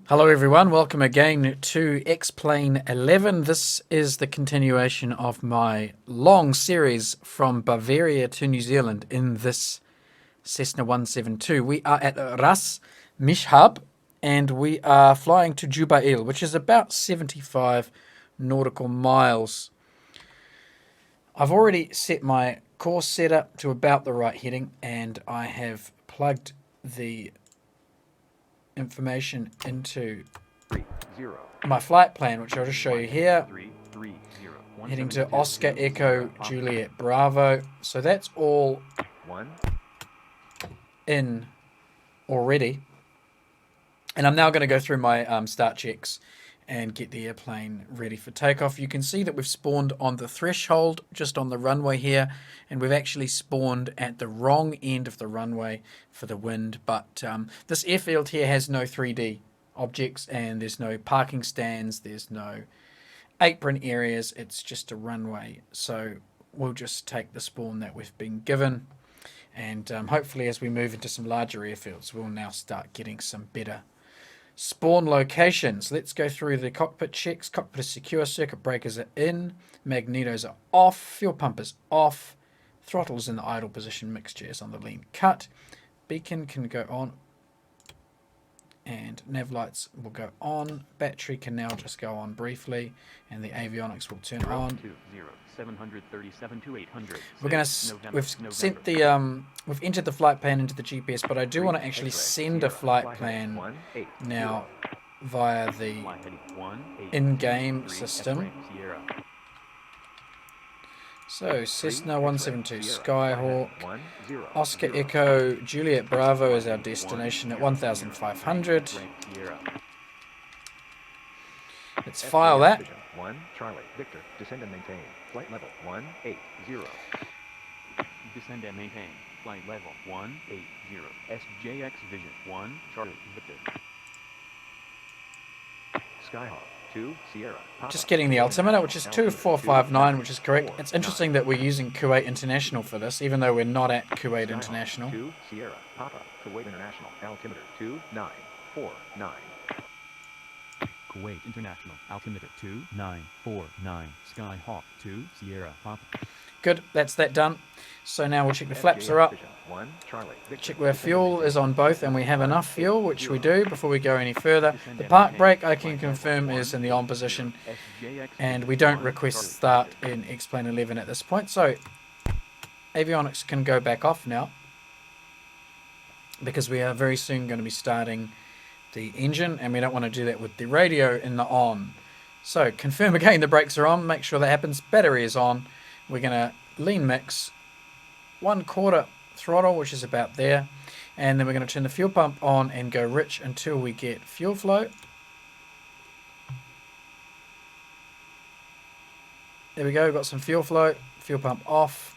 Hello everyone, welcome again to Xplane 11. This is the continuation of my long series from Bavaria to New Zealand in this Cessna 172. We are at Ras Mishab and we are flying to Jubail, which is about 75 nautical miles. I've already set my course setup to about the right heading and I have plugged the information into my flight plan, which I'll just show you here. Heading to Oscar Echo Juliet Bravo. So that's all in already. And I'm now going to go through my start checks and get the airplane ready for takeoff. You can see that we've spawned on the threshold just on the runway here, and we've actually spawned at the wrong end of the runway for the wind. But this airfield here has no 3D objects, and there's no parking stands, there's no apron areas, it's just a runway. So we'll just take the spawn that we've been given, and hopefully as we move into some larger airfields we'll now start getting some better spawn locations. Let's go through the cockpit checks. Cockpit is secure, circuit breakers are in, magnetos are off, fuel pump is off, throttle is in the idle position, mixture is on the lean cut, beacon can go on, and nav lights will go on, battery can now just go on briefly, and the avionics will turn on. We're going to we've entered the flight plan into the GPS, but I do want to actually send a flight plan now via the in-game system. So Cessna 172 Skyhawk, Oscar Echo Juliet Bravo is our destination at 1,500. Let's file that. 1 Charlie Victor, descend and maintain flight level 180. Descend and maintain flight level 180. SJX Vision 1 Charlie Victor. Skyhawk 2 Sierra Papa. Just getting the altimeter, which is 2459, which is correct. It's interesting that we're using Kuwait International for this, even though we're not at Kuwait International. 2 Sierra Papa, Kuwait International, altimeter 2949. Kuwait International, altimeter 2949, Skyhawk 2 Sierra Papa. Good, that's that done. So now we'll check the flaps are up. Check where fuel is on both, and we have enough fuel, which we do before we go any further. The park brake I can confirm is in the on position, and we don't request start in Xplane 11 at this point. So avionics can go back off now, because we are very soon going to be starting the engine, and we don't want to do that with the radio in the on. So confirm again the brakes are on, make sure that happens, battery is on. We're going to lean mix 1/4 throttle, which is about there, and then we're going to turn the fuel pump on and go rich until we get fuel flow. There we go, got some fuel flow, fuel pump off.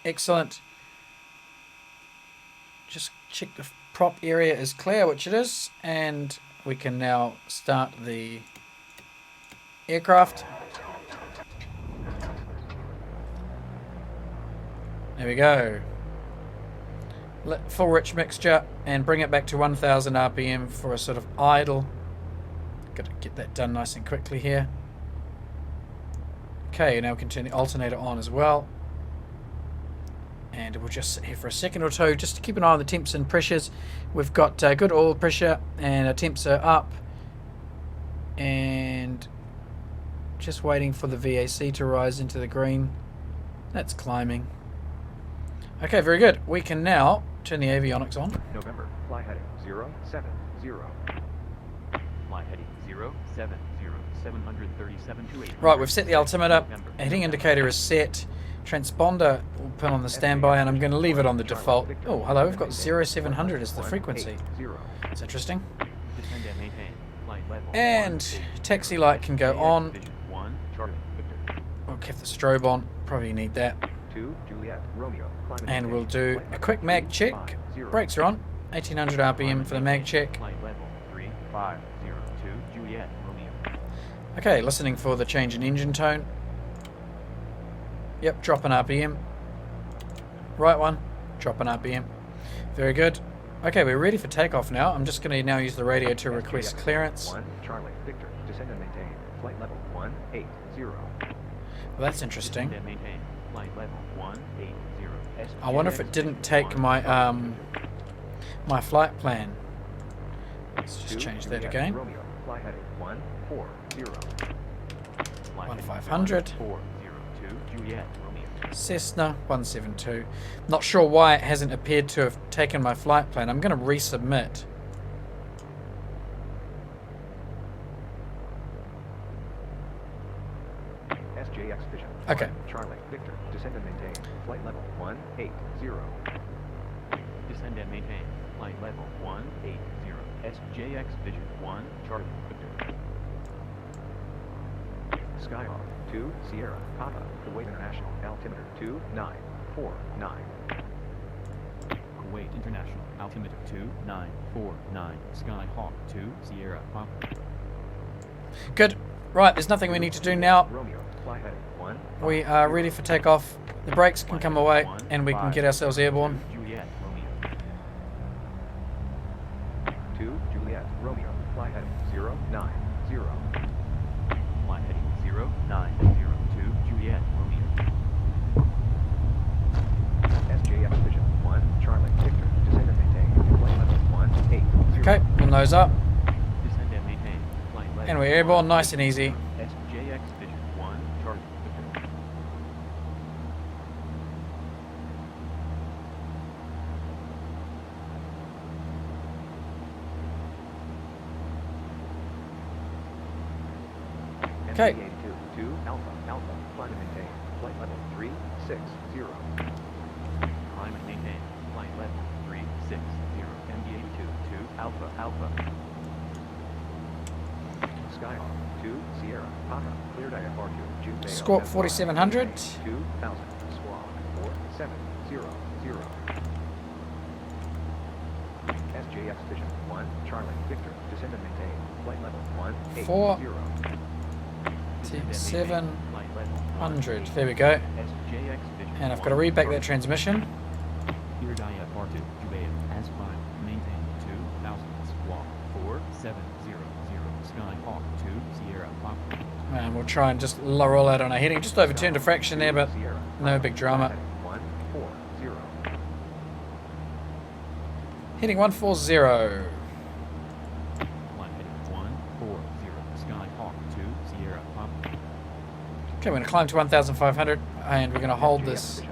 Excellent. Just check the prop area is clear, which it is, and we can now start the aircraft. There we go. Full rich mixture and bring it back to 1000 RPM for a sort of idle. Got to get that done nice and quickly here. Okay, now we can turn the alternator on as well. And we'll just sit here for a second or two just to keep an eye on the temps and pressures. We've got good oil pressure and our temps are up. And just waiting for the VAC to rise into the green. That's climbing. Okay, very good. We can now turn the avionics on. November, fly heading 070. Fly heading 070, 737 to 800. Right, we've set the altimeter. Heading indicator is set. Transponder will put on the standby, and I'm going to leave it on the default. Oh, hello, we've got 0700 as the frequency. That's interesting. And taxi light can go on. We'll keep the strobe on. Probably need that. And we'll do a quick mag check. Brakes are on. 1800 RPM for the mag check. Okay, listening for the change in engine tone. Yep, drop an RPM. Right one, drop an RPM. Very good. Okay, we're ready for takeoff now. I'm just going to now use the radio to request clearance. 1 Charlie Victor, descend and maintain. Flight level 180. Well, that's interesting. Descend and maintain. Flight level 180. I wonder if it didn't take my my flight plan. Let's just change that again. Romeo, fly heading 140. 1500. 402 Juliet Romeo. Cessna 172. Not sure why it hasn't appeared to have taken my flight plan. I'm going to resubmit. SJX Vision. Okay. 1 Charlie Victor, descend and maintain. Flight level 180. Descend and maintain. Flight level 180. SJX Vision 1 Charlie Victor. Skyhawk 2 Sierra Papa, Kuwait International, altimeter 2949. Kuwait International, altimeter 2949, Skyhawk 2, Sierra Papa. Good. Right, there's nothing we need to do now. Romeo, fly heading 1. We are ready for takeoff. The brakes can come away and we can get ourselves airborne. Juliet Romeo. 2 Juliet Romeo, fly heading 090. Flight heading 0902 Juliet Romeo. SJX Vision 1 Charlie Victor, descend and maintain. Flight level 180. Okay, pull nose up. Descend and maintain. Flight level And we're airborne, nice and easy. SJX Vision 1 Charlie Victor. Okay. MD82 2 Alpha Alpha, climb and maintain. Flight level 360. Climb and maintain. Flight level 360. MD82 2 Alpha Alpha. Skyhawk 2 Sierra Papa, cleared IFR2 Jubail. Squawk 4700. 2000 Squawk 4700. SJX Vision 1 Charlie Victor, descend and maintain. Flight level 180. 700. Flight level There we go. SJX Vision And I've got to read back that transmission. Cleared IFR2, Jubail, as prime, maintain 2000, squawk 4700, Skyhawk 2, Sierra Papa. And we'll try and just roll out on our heading. Just overturned a fraction there, but Sierra no big drama. 140. Heading 140. Flight heading 140, Skyhawk 2, Sierra Papa. Okay, we're going to climb to 1,500 and we're going to hold this.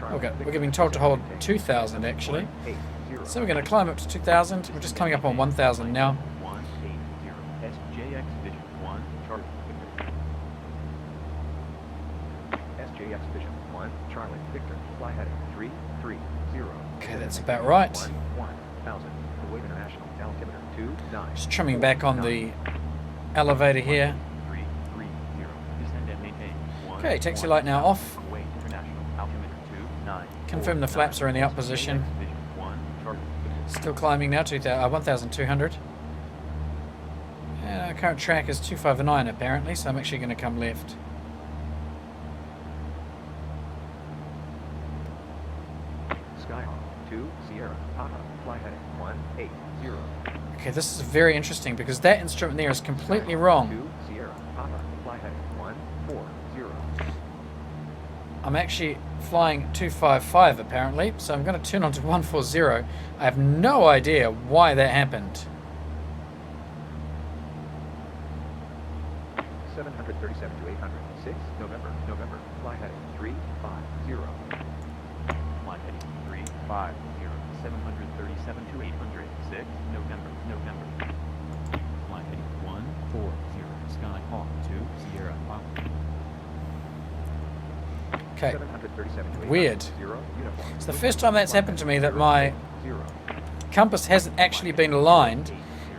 Okay, we're being told to hold 2,000 actually. So we're going to climb up to 2,000. We're just coming up on 1,000 now. 180 SJX Vision 1 Charlie Victor. SJX Vision 1 Charlie Victor, fly heading 330. Okay, that's about right. 1,000, Kuwait International, altimeter 29. Just trimming back on the elevator here. 330. Descend and maintain. Okay, taxi light now off. Kuwait International, altimeter 29. Confirm the flaps are in the up position. Vision 1 Charlie Victor. Still climbing now, 1,200. And our current track is 259 apparently, so I'm actually going to come left. Skyhawk 2 Sierra Papa, fly heading 180. Okay, this is very interesting because that instrument there is completely wrong. 2 Sierra Papa, fly heading 140. I'm actually flying 255 apparently, so I'm going to turn on to 140. I have no idea why that happened. 737 to 806, November, fly heading 350. Flight heading 350. 737 to 806. November. Flight heading 140, Skyhawk 2, Sierra Papa. Okay, 737 to weird. 800, uniform. It's the first time that's happened to me that my compass hasn't actually been aligned,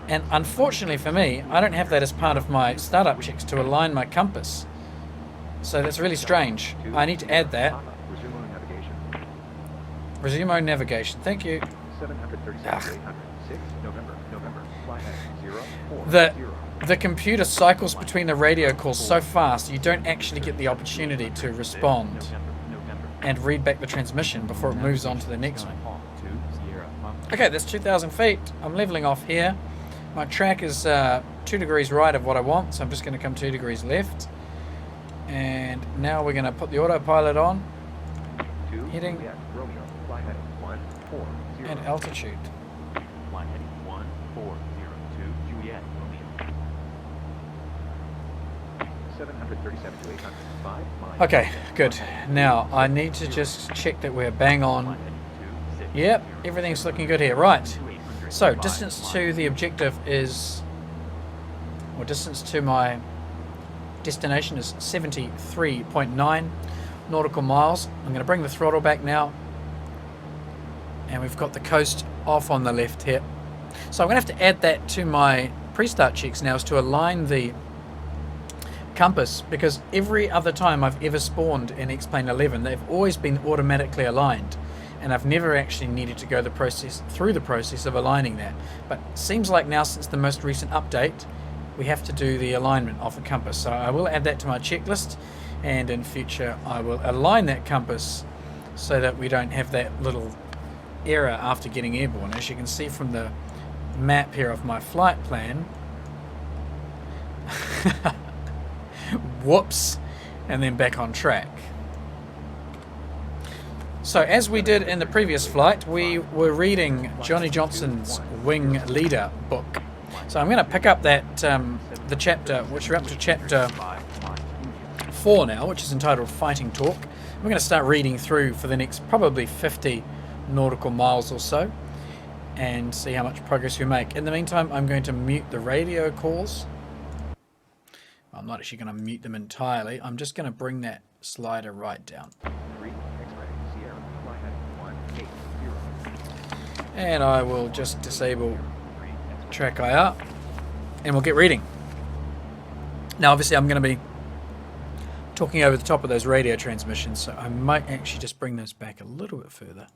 and unfortunately for me, I don't have that as part of my startup checks to align my compass. So that's really strange. I need to add that. Resume navigation. Resume navigation. Thank you. 737 Ugh. to 806, November, fly heading 040. The computer cycles between the radio calls so fast you don't actually get the opportunity to respond November. and read back the transmission before it moves on to the next one. Skyhawk 2, Sierra Papa. Okay, that's 2,000 feet. I'm leveling off here. My track is 2 degrees right of what I want, so I'm just going to come 2 degrees left. And now we're going to put the autopilot on. Heading Juliet, Romeo, fly heading 140. and altitude. Flight heading 1402 Juliet Romeo. 737 to 800. 5 miles. Okay, good. Now I need to just check that we're bang on. Flight heading 260. Yep, everything's looking good here. Right. 2800. So 5 distance miles. to the objective is, or distance to my destination is 73.9 nautical miles. I'm going to bring the throttle back now, and we've got the coast off on the left here. So I'm going to have to add that to my pre-start checks now, is to align the compass, because every other time I've ever spawned in Xplane 11, they've always been automatically aligned, and I've never actually needed to go through the process of aligning that. But it seems like now, since the most recent update, we have to do the alignment of the compass. So I will add that to my checklist, and in future I will align that compass so that we don't have that little error after getting airborne. As you can see from the map here of my flight plan, whoops, and then back on track. So as we did in the previous flight, we were reading Johnnie Johnson's Wing Leader book. So I'm going to pick up that the chapter, which we're up to chapter 4 now, which is entitled Fighting Talk. We're going to start reading through for the next probably 50 nautical miles or so, and see how much progress we make. In the meantime, I'm going to mute the radio calls. I'm not actually going to mute them entirely. I'm just going to bring that slider right down. 3 X-ray, Sierra, fly heading 180. And I will just disable track IR, and we'll get reading. Now obviously I'm going to be talking over the top of those radio transmissions, so I might actually just bring those back a little bit further.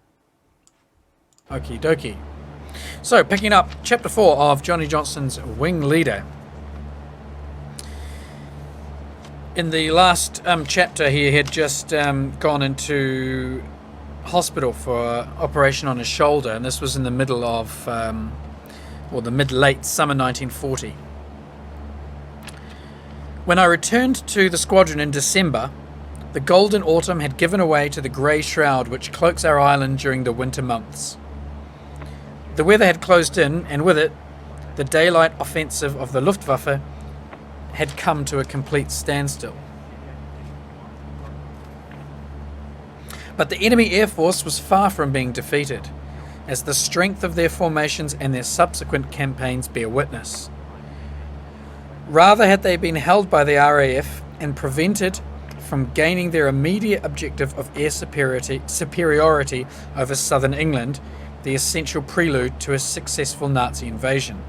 Okie dokie. So picking up chapter 4 of Johnnie Johnson's Wing Leader. In the last chapter, he had just gone into hospital for operation on his shoulder, and this was in the middle of or the mid-late summer 1940. When I returned to the squadron in December, the golden autumn had given way to the grey shroud which cloaks our island during the winter months. The weather had closed in, and with it, the daylight offensive of the Luftwaffe had come to a complete standstill. But the enemy air force was far from being defeated, as the strength of their formations and their subsequent campaigns bear witness. Rather had they been held by the RAF and prevented from gaining their immediate objective of air superiority over southern England, the essential prelude to a successful Nazi invasion.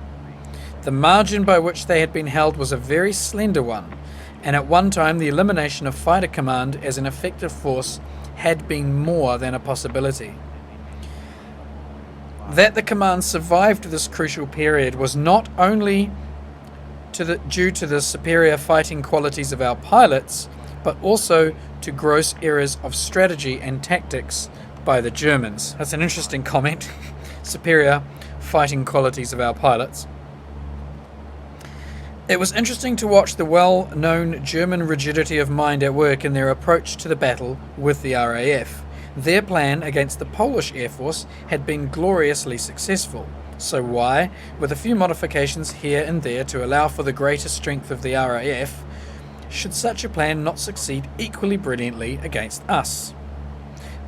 The margin by which they had been held was a very slender one, and at one time the elimination of fighter command as an effective force had been more than a possibility. That the command survived this crucial period was not only due to the superior fighting qualities of our pilots, but also to gross errors of strategy and tactics by the Germans. That's an interesting comment. Superior fighting qualities of our pilots. It was interesting to watch the well-known German rigidity of mind at work in their approach to the battle with the RAF. Their plan against the Polish Air Force had been gloriously successful. So why, with a few modifications here and there to allow for the greater strength of the RAF, should such a plan not succeed equally brilliantly against us?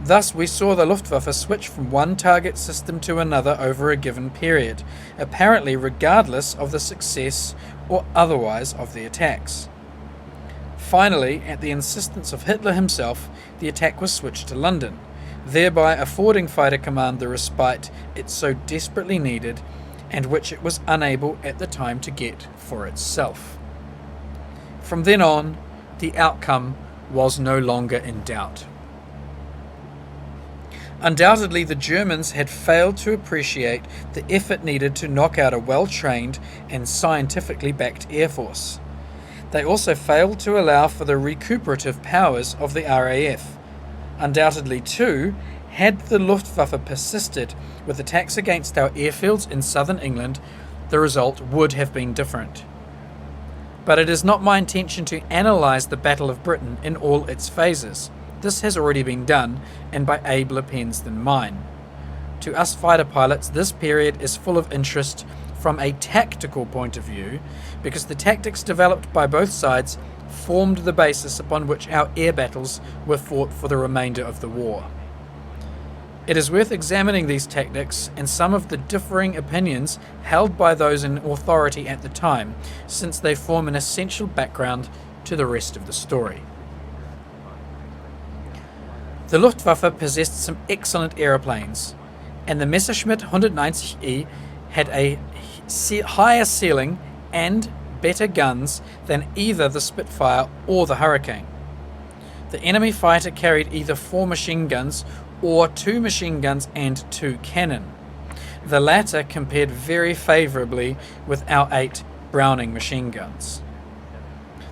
Thus we saw the Luftwaffe switch from one target system to another over a given period, apparently regardless of the success or otherwise of the attacks. Finally, at the insistence of Hitler himself, the attack was switched to London, thereby affording fighter command the respite it so desperately needed, and which it was unable at the time to get for itself. From then on, the outcome was no longer in doubt. Undoubtedly, the Germans had failed to appreciate the effort needed to knock out a well-trained and scientifically backed air force. They also failed to allow for the recuperative powers of the RAF. Undoubtedly, too, had the Luftwaffe persisted with attacks against our airfields in southern England, the result would have been different. But it is not my intention to analyse the Battle of Britain in all its phases. This has already been done, and by abler pens than mine. To us fighter pilots, this period is full of interest from a tactical point of view, because the tactics developed by both sides formed the basis upon which our air battles were fought for the remainder of the war. It is worth examining these tactics and some of the differing opinions held by those in authority at the time, since they form an essential background to the rest of the story. The Luftwaffe possessed some excellent aeroplanes, and the Messerschmitt 190E had a higher ceiling and better guns than either the Spitfire or the Hurricane. The enemy fighter carried either 4 machine guns or 2 machine guns and 2 cannon. The latter compared very favourably with our 8 Browning machine guns.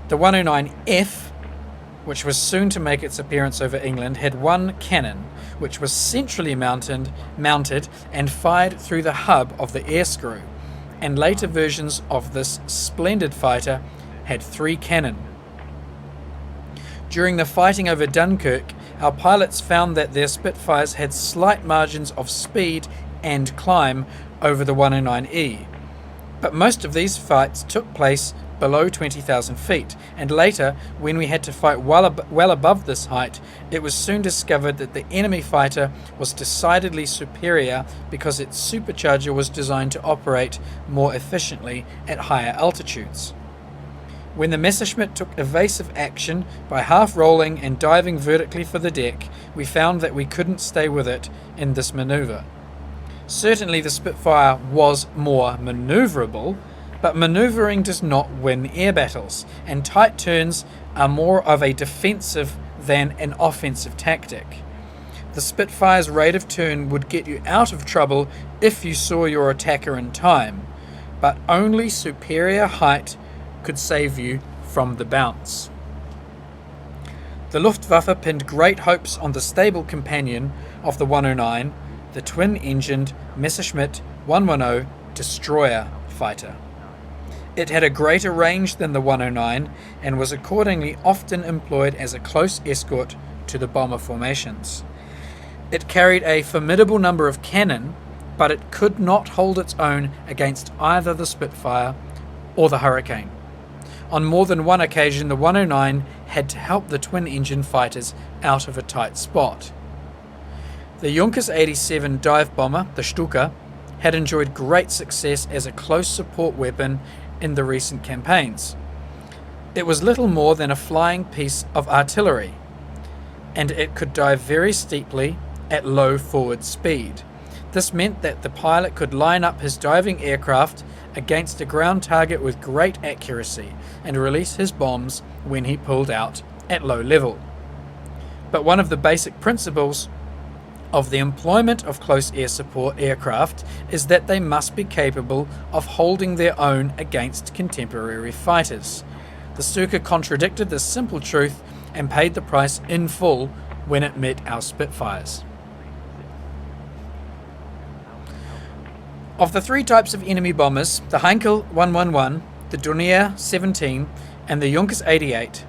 The 109F, which was soon to make its appearance over England, had 1 cannon, which was centrally mounted and fired through the hub of the air screw, and later versions of this splendid fighter had 3 cannon. During the fighting over Dunkirk, our pilots found that their Spitfires had slight margins of speed and climb over the 109E, but most of these fights took place below 20,000 feet, and later, when we had to fight well above this height, it was soon discovered that the enemy fighter was decidedly superior because its supercharger was designed to operate more efficiently at higher altitudes. When the Messerschmitt took evasive action by half rolling and diving vertically for the deck, we found that we couldn't stay with it in this manoeuvre. Certainly the Spitfire was more manoeuvrable, but manoeuvring does not win air battles, and tight turns are more of a defensive than an offensive tactic. The Spitfire's rate of turn would get you out of trouble if you saw your attacker in time, but only superior height could save you from the bounce. The Luftwaffe pinned great hopes on the stable companion of the 109, the twin-engined Messerschmitt 110 destroyer fighter. It had a greater range than the 109 and was accordingly often employed as a close escort to the bomber formations. It carried a formidable number of cannon, but it could not hold its own against either the Spitfire or the Hurricane. On more than one occasion, the 109 had to help the twin-engine fighters out of a tight spot. The Junkers 87 dive bomber, the Stuka, had enjoyed great success as a close support weapon in the recent campaigns. It was little more than a flying piece of artillery, and it could dive very steeply at low forward speed. This meant that the pilot could line up his diving aircraft against a ground target with great accuracy and release his bombs when he pulled out at low level. But one of the basic principles of the employment of close air support aircraft is that they must be capable of holding their own against contemporary fighters. The Stuka contradicted this simple truth and paid the price in full when it met our Spitfires. Of the 3 types of enemy bombers, the Heinkel 111, the Dornier 17, and the Junkers 88,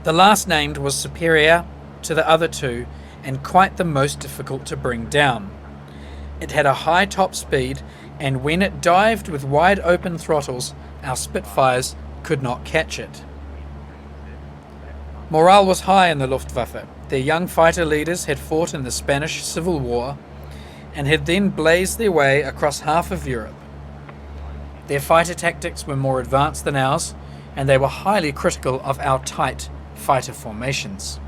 the last named was superior to the other 2 and quite the most difficult to bring down. It had a high top speed, and when it dived with wide open throttles, our Spitfires could not catch it. Morale was high in the Luftwaffe. Their young fighter leaders had fought in the Spanish Civil War and had then blazed their way across half of Europe. Their fighter tactics were more advanced than ours, and they were highly critical of our tight fighter formations.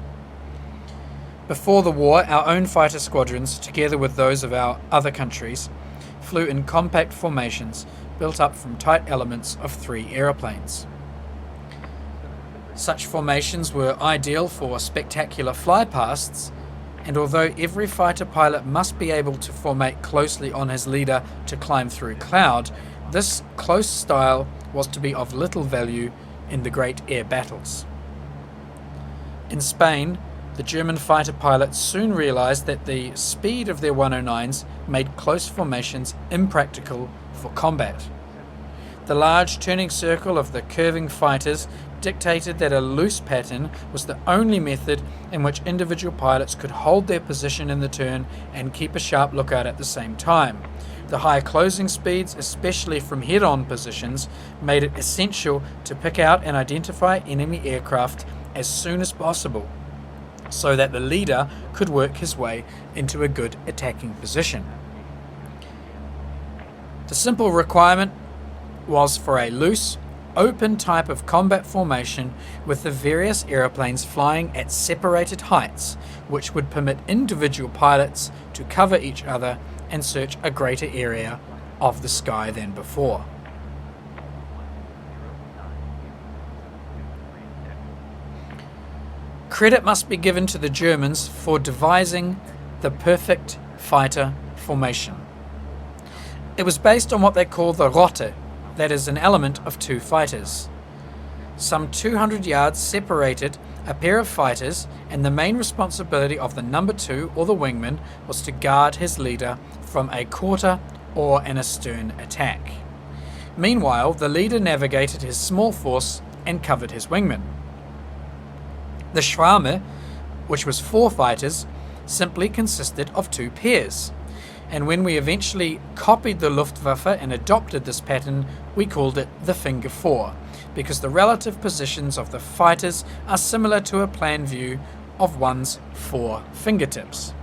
Before the war, our own fighter squadrons, together with those of our other countries, flew in compact formations built up from tight elements of 3 aeroplanes. Such formations were ideal for spectacular flypasts, and although every fighter pilot must be able to formate closely on his leader to climb through cloud, this close style was to be of little value in the great air battles. In Spain, The German fighter pilots soon realized that the speed of their 109s made close formations impractical for combat. The large turning circle of the curving fighters dictated that a loose pattern was the only method in which individual pilots could hold their position in the turn and keep a sharp lookout at the same time. The high closing speeds, especially from head-on positions, made it essential to pick out and identify enemy aircraft as soon as possible, so that the leader could work his way into a good attacking position. The simple requirement was for a loose, open type of combat formation with the various aeroplanes flying at separated heights, which would permit individual pilots to cover each other and search a greater area of the sky than before. Credit must be given to the Germans for devising the perfect fighter formation. It was based on what they call the Rotte, that is, an element of two fighters. Some 200 yards separated a pair of fighters, and the main responsibility of the number 2 or the wingman was to guard his leader from a quarter or an astern attack. Meanwhile, the leader navigated his small force and covered his wingman. The Schwarme, which was 4 fighters, simply consisted of 2 pairs, and when we eventually copied the Luftwaffe and adopted this pattern, we called it the Finger 4, because the relative positions of the fighters are similar to a plan view of one's 4 fingertips.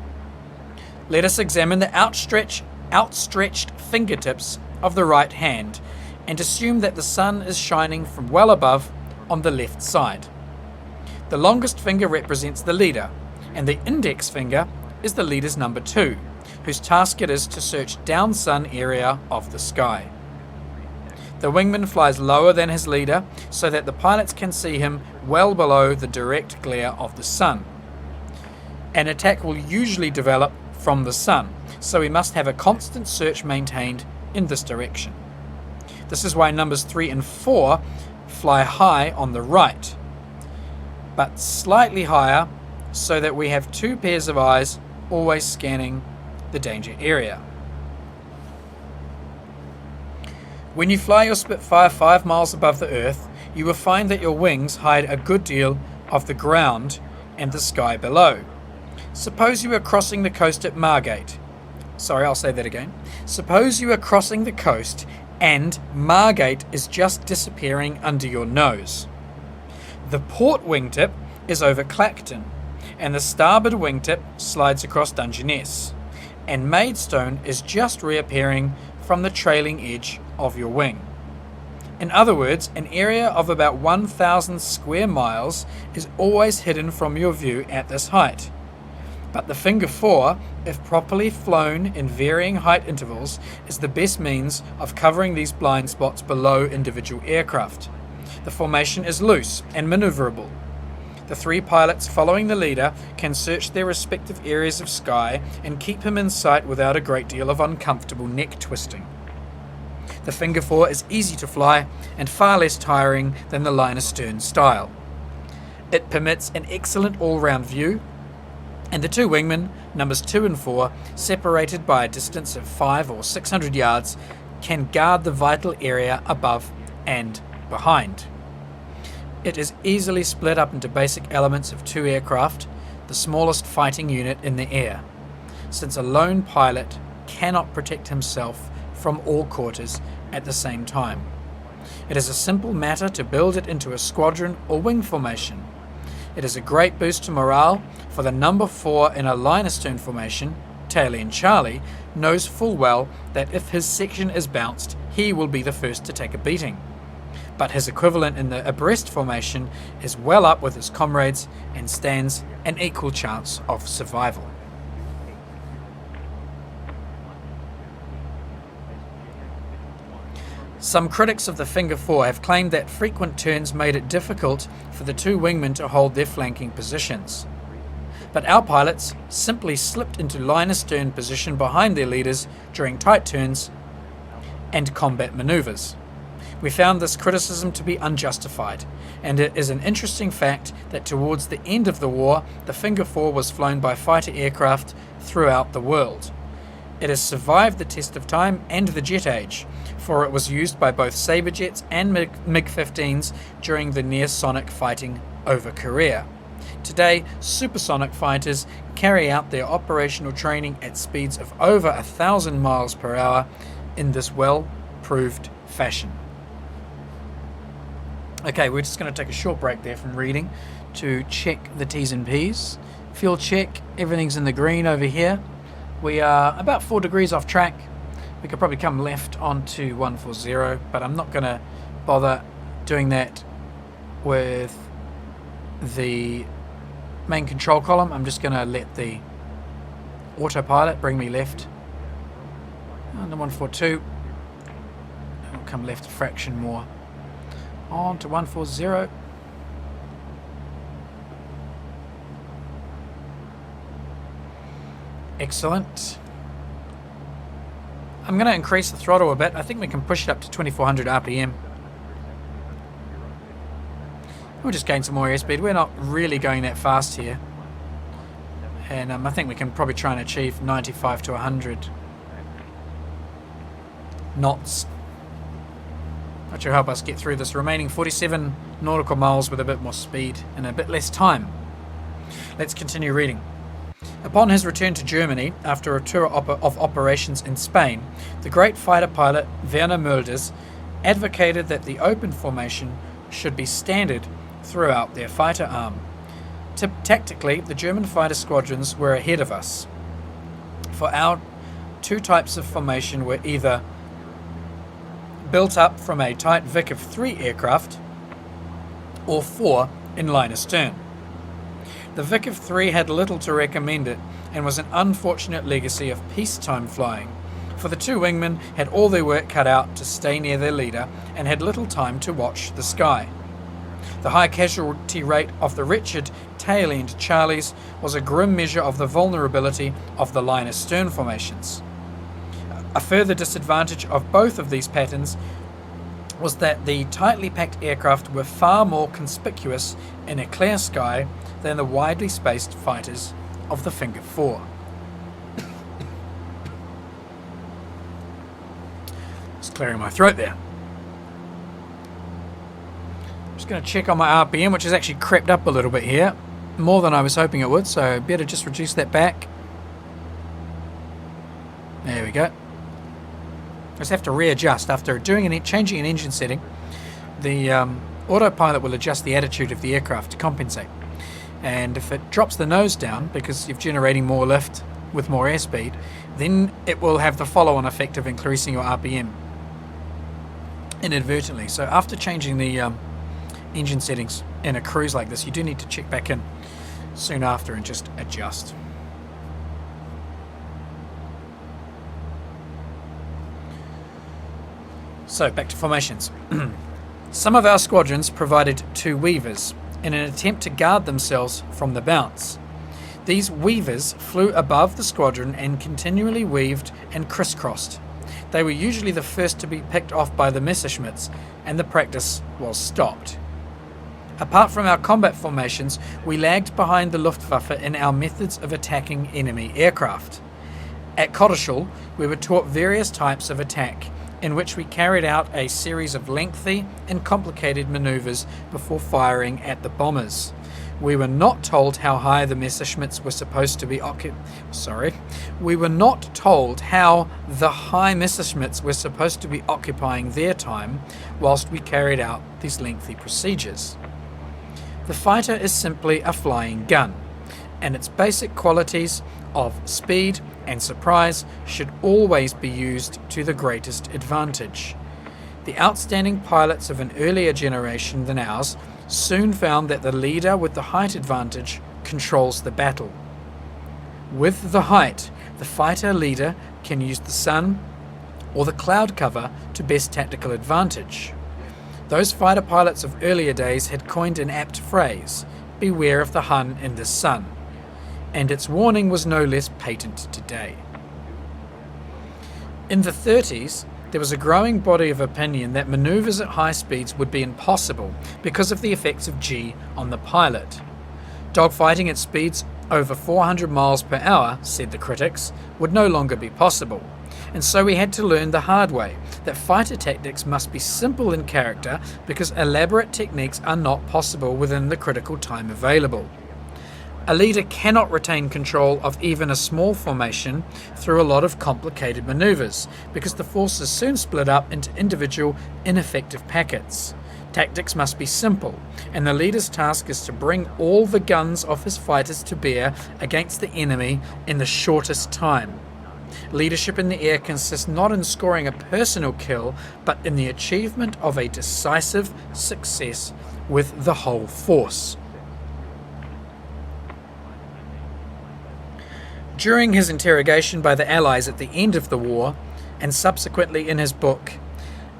Let us examine the outstretched fingertips of the right hand and assume that the sun is shining from well above on the left side. The longest finger represents the leader, and the index finger is the leader's number 2, whose task it is to search down sun area of the sky. The wingman flies lower than his leader so that the pilots can see him well below the direct glare of the sun. An attack will usually develop from the sun, so we must have a constant search maintained in this direction. This is why numbers 3 and 4 fly high on the right, but slightly higher so that we have 2 pairs of eyes always scanning the danger area. When you fly your Spitfire 5 miles above the Earth, you will find that your wings hide a good deal of the ground and the sky below. Suppose you are crossing the coast at Margate. Suppose you are crossing the coast and Margate is just disappearing under your nose. The port wingtip is over Clacton, and the starboard wingtip slides across Dungeness, and Maidstone is just reappearing from the trailing edge of your wing. In other words, an area of about 1,000 square miles is always hidden from your view at this height. But the Finger 4, if properly flown in varying height intervals, is the best means of covering these blind spots below individual aircraft. The formation is loose and maneuverable. The 3 pilots following the leader can search their respective areas of sky and keep him in sight without a great deal of uncomfortable neck twisting. The Finger 4 is easy to fly and far less tiring than the line astern style. It permits an excellent all-round view, and the 2 wingmen, numbers 2 and 4, separated by a distance of 500 or 600 yards, can guard the vital area above and behind. It is easily split up into basic elements of 2 aircraft, the smallest fighting unit in the air, since a lone pilot cannot protect himself from all quarters at the same time. It is a simple matter to build it into a squadron or wing formation. It is a great boost to morale, for the number 4 in a line astern formation, Tailend Charlie, knows full well that if his section is bounced, he will be the first to take a beating. But his equivalent in the abreast formation is well up with his comrades and stands an equal chance of survival. Some critics of the Finger 4 have claimed that frequent turns made it difficult for the 2 wingmen to hold their flanking positions. But our pilots simply slipped into line astern position behind their leaders during tight turns and combat maneuvers. We found this criticism to be unjustified, and it is an interesting fact that towards the end of the war, the Finger 4 was flown by fighter aircraft throughout the world. It has survived the test of time and the jet age, for it was used by both Sabre-jets and MiG-15s during the near-sonic fighting over Korea. Today, supersonic fighters carry out their operational training at speeds of over 1,000 miles per hour in this well-proved fashion. Okay, we're just going to take a short break there from reading to check the T's and P's. Fuel check, everything's in the green over here. We are about 4 degrees off track. We could probably come left onto 140, but I'm not going to bother doing that with the main control column. I'm just going to let the autopilot bring me left on the 142. I'll come left a fraction more on to 140. Excellent. I'm going to increase the throttle a bit. I think we can push it up to 2400 RPM. We'll just gain some more airspeed. We're not really going that fast here. And I think we can probably try and achieve 95 to 100 knots. That should help us get through this remaining 47 nautical miles with a bit more speed and a bit less time. Let's continue reading. Upon his return to Germany after a tour of operations in Spain, the great fighter pilot Werner Mulders advocated that the open formation should be standard throughout their fighter arm. Tactically, the German fighter squadrons were ahead of us, for our two types of formation were either built up from a tight Vic of 3 aircraft or 4 in line astern. The Vic of 3 had little to recommend it and was an unfortunate legacy of peacetime flying, for the two wingmen had all their work cut out to stay near their leader and had little time to watch the sky. The high casualty rate of the wretched tail-end Charlies was a grim measure of the vulnerability of the line astern formations. A further disadvantage of both of these patterns was that the tightly packed aircraft were far more conspicuous in a clear sky than the widely spaced fighters of the Finger 4. Just clearing my throat there. Just going to check on my RPM, which has actually crept up a little bit here, more than I was hoping it would, so better just reduce that back. There we go. Just have to readjust after changing an engine setting. The autopilot will adjust the attitude of the aircraft to compensate, and if it drops the nose down because you're generating more lift with more airspeed, then it will have the follow-on effect of increasing your RPM inadvertently. So after changing the engine settings in a cruise like this, you do need to check back in soon after and just adjust. So back to formations. Some of our squadrons provided 2 weavers in an attempt to guard themselves from the bounce. These weavers flew above the squadron and continually weaved and crisscrossed. They were usually the first to be picked off by the Messerschmitts, and the practice was stopped. Apart from our combat formations, we lagged behind the Luftwaffe in our methods of attacking enemy aircraft. At Cotteshall, we were taught various types of attack, in which we carried out a series of lengthy and complicated maneuvers before firing at the bombers. We were not told how high the Messerschmitts were supposed to be We were not told how the high Messerschmitts were supposed to be occupying their time whilst we carried out these lengthy procedures. The fighter is simply a flying gun, and its basic qualities of speed and surprise should always be used to the greatest advantage. The outstanding pilots of an earlier generation than ours soon found that the leader with the height advantage controls the battle. With the height, the fighter leader can use the sun or the cloud cover to best tactical advantage. Those fighter pilots of earlier days had coined an apt phrase, "Beware of the Hun in the sun," and its warning was no less patent today. In the 30s, there was a growing body of opinion that maneuvers at high speeds would be impossible because of the effects of G on the pilot. Dogfighting at speeds over 400 miles per hour, said the critics, would no longer be possible, and so we had to learn the hard way that fighter tactics must be simple in character because elaborate techniques are not possible within the critical time available. A leader cannot retain control of even a small formation through a lot of complicated maneuvers because the forces soon split up into individual ineffective packets. Tactics must be simple, and the leader's task is to bring all the guns of his fighters to bear against the enemy in the shortest time. Leadership in the air consists not in scoring a personal kill, but in the achievement of a decisive success with the whole force. During his interrogation by the Allies at the end of the war, and subsequently in his book,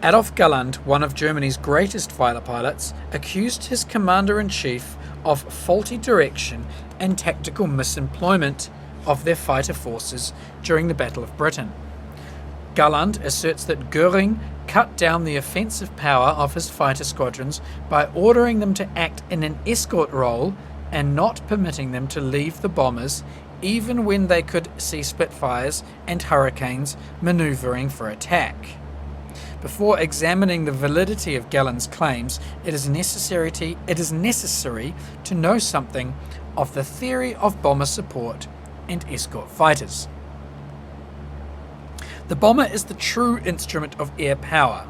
Adolf Galland, one of Germany's greatest fighter pilots, accused his commander-in-chief of faulty direction and tactical misemployment of their fighter forces during the Battle of Britain. Galland asserts that Göring cut down the offensive power of his fighter squadrons by ordering them to act in an escort role and not permitting them to leave the bombers even when they could see Spitfires and Hurricanes maneuvering for attack. Before examining the validity of Galland's claims, it is necessary to know something of the theory of bomber support and escort fighters. The bomber is the true instrument of air power,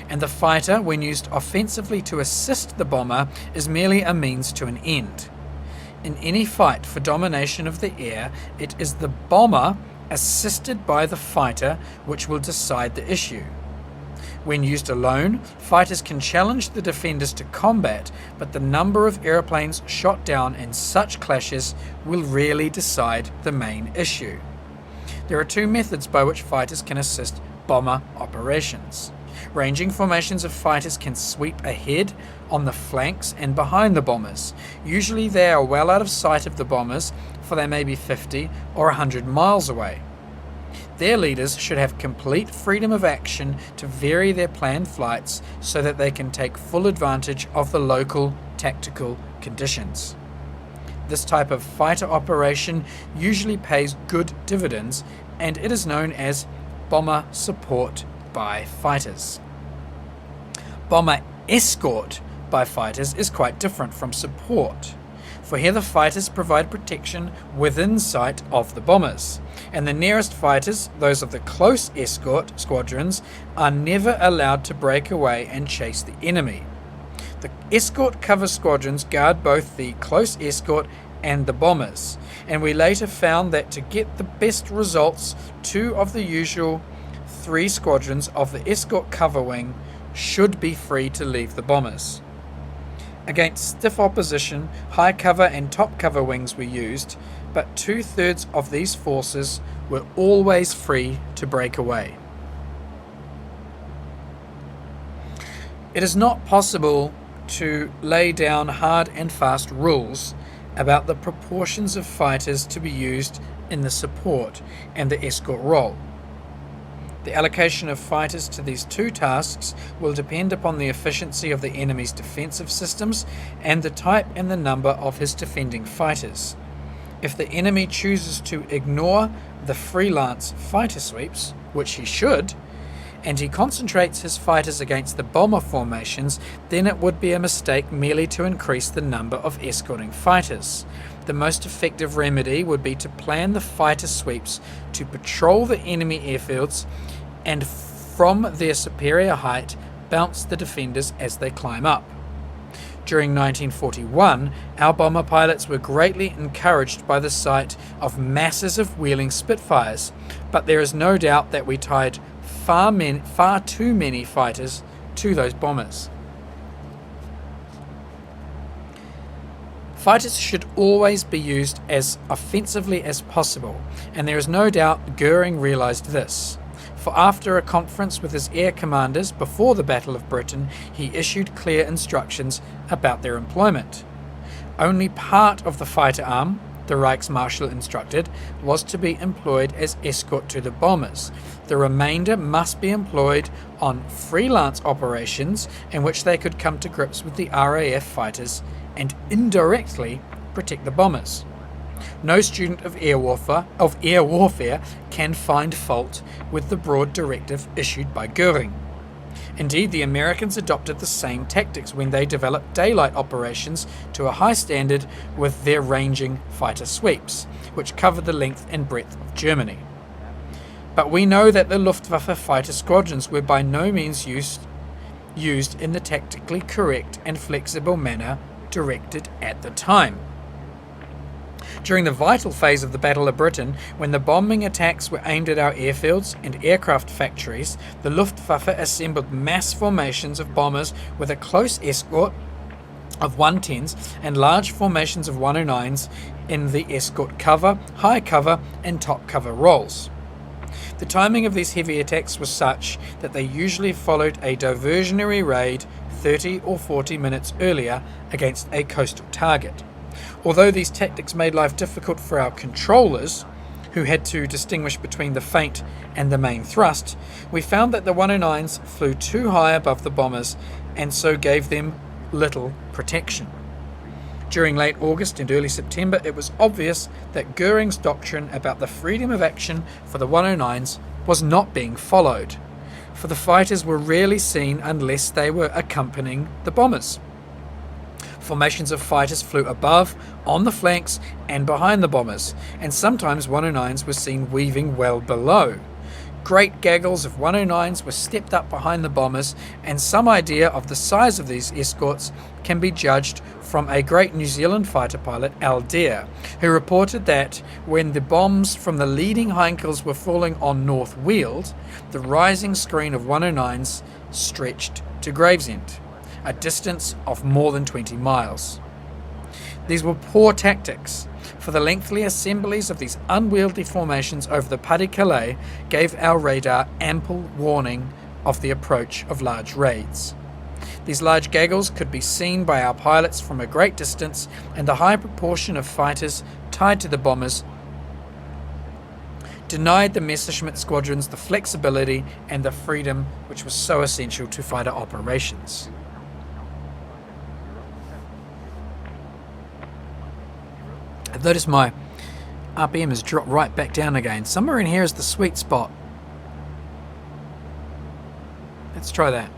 and the fighter, when used offensively to assist the bomber, is merely a means to an end. In any fight for domination of the air, it is the bomber assisted by the fighter which will decide the issue. When used alone, fighters can challenge the defenders to combat, but the number of aeroplanes shot down in such clashes will rarely decide the main issue. There are two methods by which fighters can assist bomber operations. Ranging formations of fighters can sweep ahead, on the flanks and behind the bombers. Usually they are well out of sight of the bombers, for they may be 50 or 100 miles away. Their leaders should have complete freedom of action to vary their planned flights so that they can take full advantage of the local tactical conditions. This type of fighter operation usually pays good dividends, and it is known as bomber support by fighters. Bomber escort by fighters is quite different from support, for here the fighters provide protection within sight of the bombers, and the nearest fighters, those of the close escort squadrons, are never allowed to break away and chase the enemy. The escort cover squadrons guard both the close escort and the bombers, and we later found that to get the best results, 2 of the usual 3 squadrons of the escort cover wing should be free to leave the bombers. Against stiff opposition, high cover and top cover wings were used, but 2/3 of these forces were always free to break away. It is not possible to lay down hard and fast rules about the proportions of fighters to be used in the support and the escort role. The allocation of fighters to these 2 tasks will depend upon the efficiency of the enemy's defensive systems and the type and the number of his defending fighters. If the enemy chooses to ignore the freelance fighter sweeps, which he should, and he concentrates his fighters against the bomber formations, then it would be a mistake merely to increase the number of escorting fighters. The most effective remedy would be to plan the fighter sweeps to patrol the enemy airfields and from their superior height bounce the defenders as they climb up. During 1941, our bomber pilots were greatly encouraged by the sight of masses of wheeling Spitfires, but there is no doubt that we tied far too many fighters to those bombers. Fighters should always be used as offensively as possible, and there is no doubt Göring realized this, for after a conference with his air commanders before the Battle of Britain, he issued clear instructions about their employment. Only part of the fighter arm, the Reichsmarschall instructed, was to be employed as escort to the bombers. The remainder must be employed on freelance operations in which they could come to grips with the RAF fighters and indirectly protect the bombers. No student of air warfare can find fault with the broad directive issued by Goering. Indeed, the Americans adopted the same tactics when they developed daylight operations to a high standard with their ranging fighter sweeps, which covered the length and breadth of Germany. But we know that the Luftwaffe fighter squadrons were by no means used in the tactically correct and flexible manner directed at the time. During the vital phase of the Battle of Britain, when the bombing attacks were aimed at our airfields and aircraft factories, the Luftwaffe assembled mass formations of bombers with a close escort of 110s and large formations of 109s in the escort cover, high cover and top cover roles. The timing of these heavy attacks was such that they usually followed a diversionary raid 30 or 40 minutes earlier against a coastal target. Although these tactics made life difficult for our controllers, who had to distinguish between the feint and the main thrust, we found that the 109s flew too high above the bombers and so gave them little protection. During late August and early September, it was obvious that Goering's doctrine about the freedom of action for the 109s was not being followed, for the fighters were rarely seen unless they were accompanying the bombers. Formations of fighters flew above, on the flanks, and behind the bombers, and sometimes 109s were seen weaving well below. Great gaggles of 109s were stepped up behind the bombers, and some idea of the size of these escorts can be judged from a great New Zealand fighter pilot, Al Dare, who reported that when the bombs from the leading Heinkels were falling on North Weald, the rising screen of 109s stretched to Gravesend, a distance of more than 20 miles. These were poor tactics, for the lengthy assemblies of these unwieldy formations over the Pas-de-Calais gave our radar ample warning of the approach of large raids. These large gaggles could be seen by our pilots from a great distance, and the high proportion of fighters tied to the bombers denied the Messerschmitt squadrons the flexibility and the freedom which was so essential to fighter operations. I've noticed my RPM has dropped right back down again. Somewhere in here is the sweet spot. Let's try that.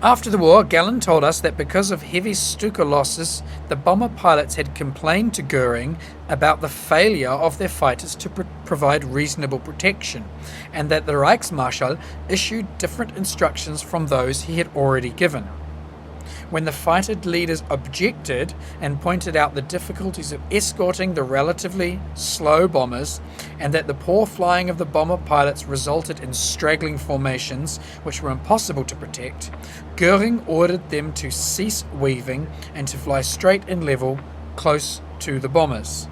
After the war, Gallen told us that because of heavy Stuka losses, the bomber pilots had complained to Goering about the failure of their fighters to provide reasonable protection, and that the Reichsmarschall issued different instructions from those he had already given. When the fighter leaders objected and pointed out the difficulties of escorting the relatively slow bombers, and that the poor flying of the bomber pilots resulted in straggling formations which were impossible to protect, Goering ordered them to cease weaving and to fly straight and level close to the bombers.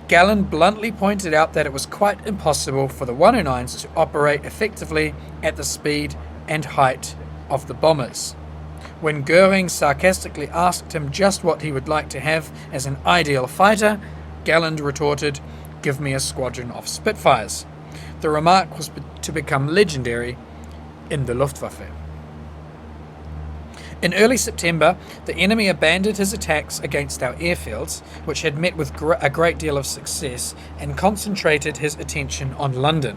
Gallen bluntly pointed out that it was quite impossible for the 109s to operate effectively at the speed and height of the bombers. When Goering sarcastically asked him just what he would like to have as an ideal fighter, Galland retorted, "Give me a squadron of Spitfires." The remark was to become legendary in the Luftwaffe. In early September, the enemy abandoned his attacks against our airfields, which had met with a great deal of success, and concentrated his attention on London.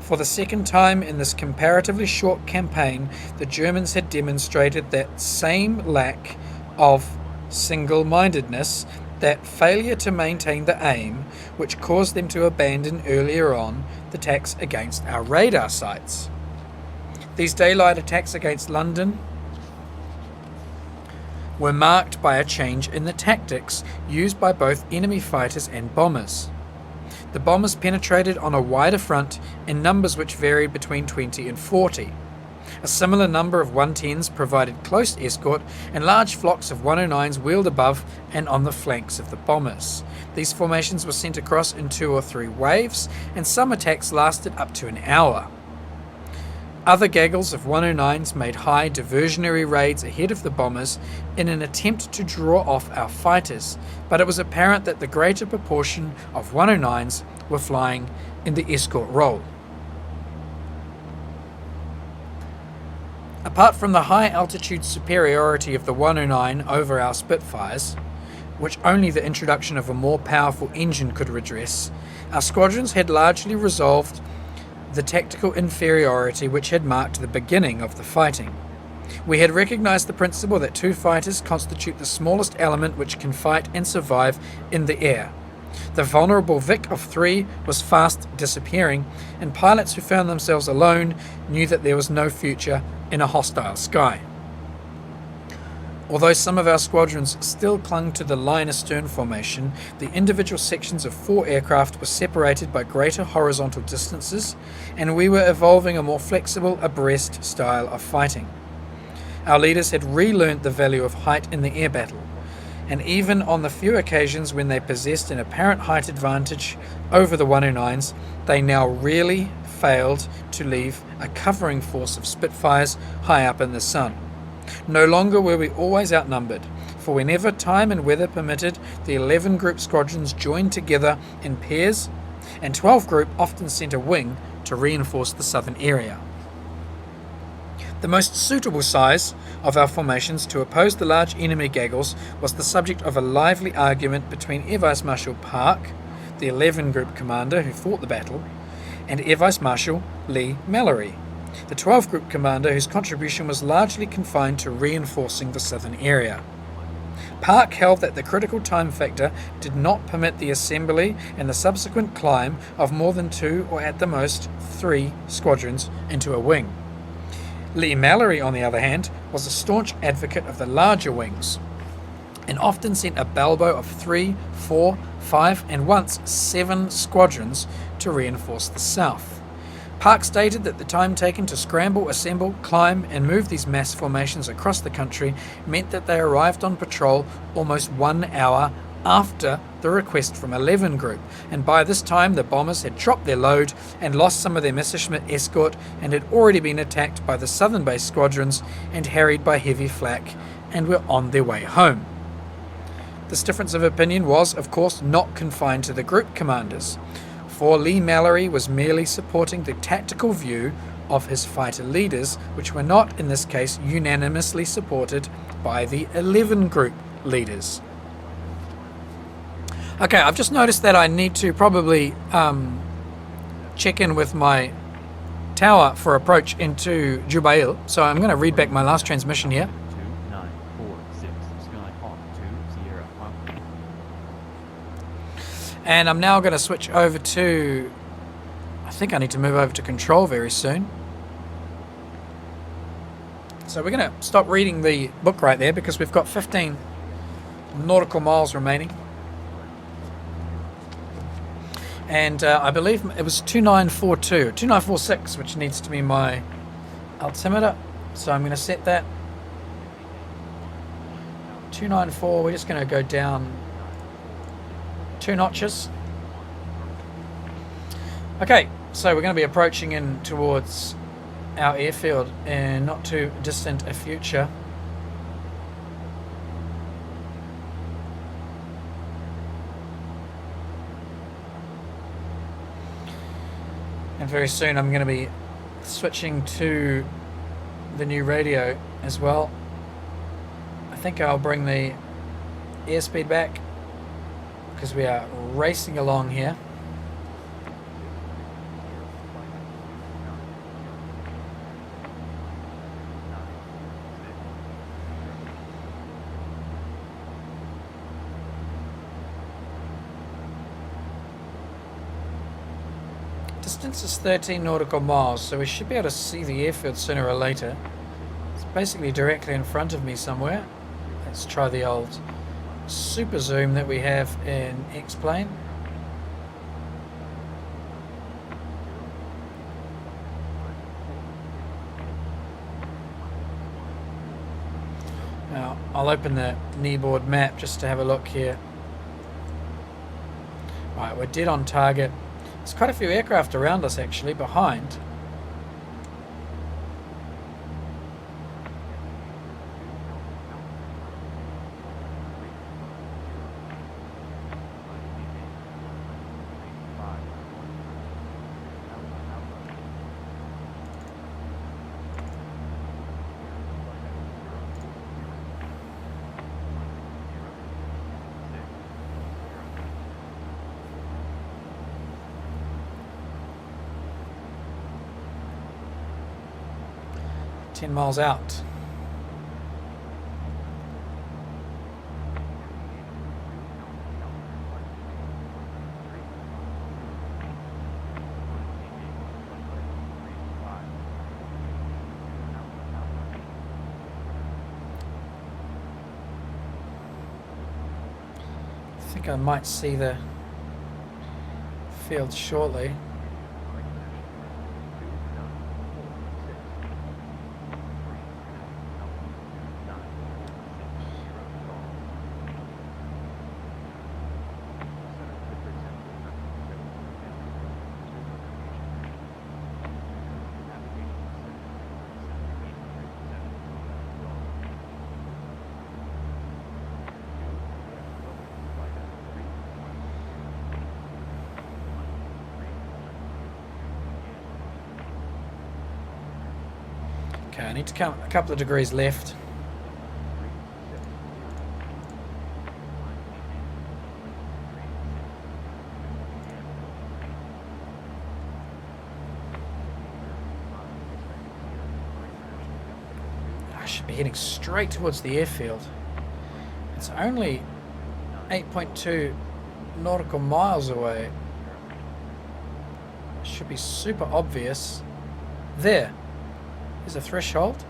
For the second time in this comparatively short campaign, the Germans had demonstrated that same lack of single-mindedness, that failure to maintain the aim, which caused them to abandon earlier on the attacks against our radar sites. These daylight attacks against London were marked by a change in the tactics used by both enemy fighters and bombers. The bombers penetrated on a wider front in numbers which varied between 20 and 40. A similar number of 110s provided close escort, and large flocks of 109s wheeled above and on the flanks of the bombers. These formations were sent across in 2 or 3 waves, and some attacks lasted up to an hour. Other gaggles of 109s made high diversionary raids ahead of the bombers in an attempt to draw off our fighters, but it was apparent that the greater proportion of 109s were flying in the escort role. Apart from the high altitude superiority of the 109 over our Spitfires, which only the introduction of a more powerful engine could redress, our squadrons had largely resolved the tactical inferiority which had marked the beginning of the fighting. We had recognized the principle that two fighters constitute the smallest element which can fight and survive in the air. The vulnerable Vic of 3 was fast disappearing, and pilots who found themselves alone knew that there was no future in a hostile sky. Although some of our squadrons still clung to the line-astern formation, the individual sections of 4 aircraft were separated by greater horizontal distances, and we were evolving a more flexible abreast style of fighting. Our leaders had relearnt the value of height in the air battle, and even on the few occasions when they possessed an apparent height advantage over the 109s, they now rarely failed to leave a covering force of Spitfires high up in the sun. No longer were we always outnumbered, for whenever time and weather permitted, the 11 group squadrons joined together in pairs, and 12 group often sent a wing to reinforce the southern area. The most suitable size of our formations to oppose the large enemy gaggles was the subject of a lively argument between Air Vice Marshal Park, the 11 group commander who fought the battle, and Air Vice Marshal Lee Mallory, the 12 group commander whose contribution was largely confined to reinforcing the southern area. Park held that the critical time factor did not permit the assembly and the subsequent climb of more than 2 or at the most 3 squadrons into a wing. Lee Mallory, on the other hand, was a staunch advocate of the larger wings, and often sent a balbo of 3, 4, 5 and once 7 squadrons to reinforce the south. Park stated that the time taken to scramble, assemble, climb and move these mass formations across the country meant that they arrived on patrol almost 1 hour after the request from 11 Group, and by this time the bombers had dropped their load and lost some of their Messerschmitt escort and had already been attacked by the southern base squadrons and harried by heavy flak and were on their way home. This difference of opinion was, of course, not confined to the group commanders, for Lee Mallory was merely supporting the tactical view of his fighter leaders, which were not, in this case, unanimously supported by the 11 group leaders. Okay, I've just noticed that I need to probably check in with my tower for approach into Jubail, so I'm going to read back my last transmission here. 2946 Skyhawk 2 Sierra Papa. And I'm now going to switch over to, I think I need to move over to control very soon. So we're going to stop reading the book right there because we've got 15 nautical miles remaining. And I believe it was 2942, 2946, which needs to be my altimeter. So I'm going to set that. 294, we're just going to go down 2 notches. Okay, so we're going to be approaching in towards our airfield in not too distant a future. And very soon I'm going to be switching to the new radio as well. I think I'll bring the airspeed back because we are racing along here. Distance is 13 nautical miles, so we should be able to see the airfield sooner or later. It's basically directly in front of me somewhere. Let's try the old super zoom that we have in Xplane. Now I'll open the kneeboard map just to have a look here. Right, we're dead on target. There's quite a few aircraft around us actually behind. 10 miles out. I think I might see the field shortly. Okay, I need to count a couple of degrees left. I should be heading straight towards the airfield. It's only 8.2 nautical miles away. Should be super obvious. There's a threshold.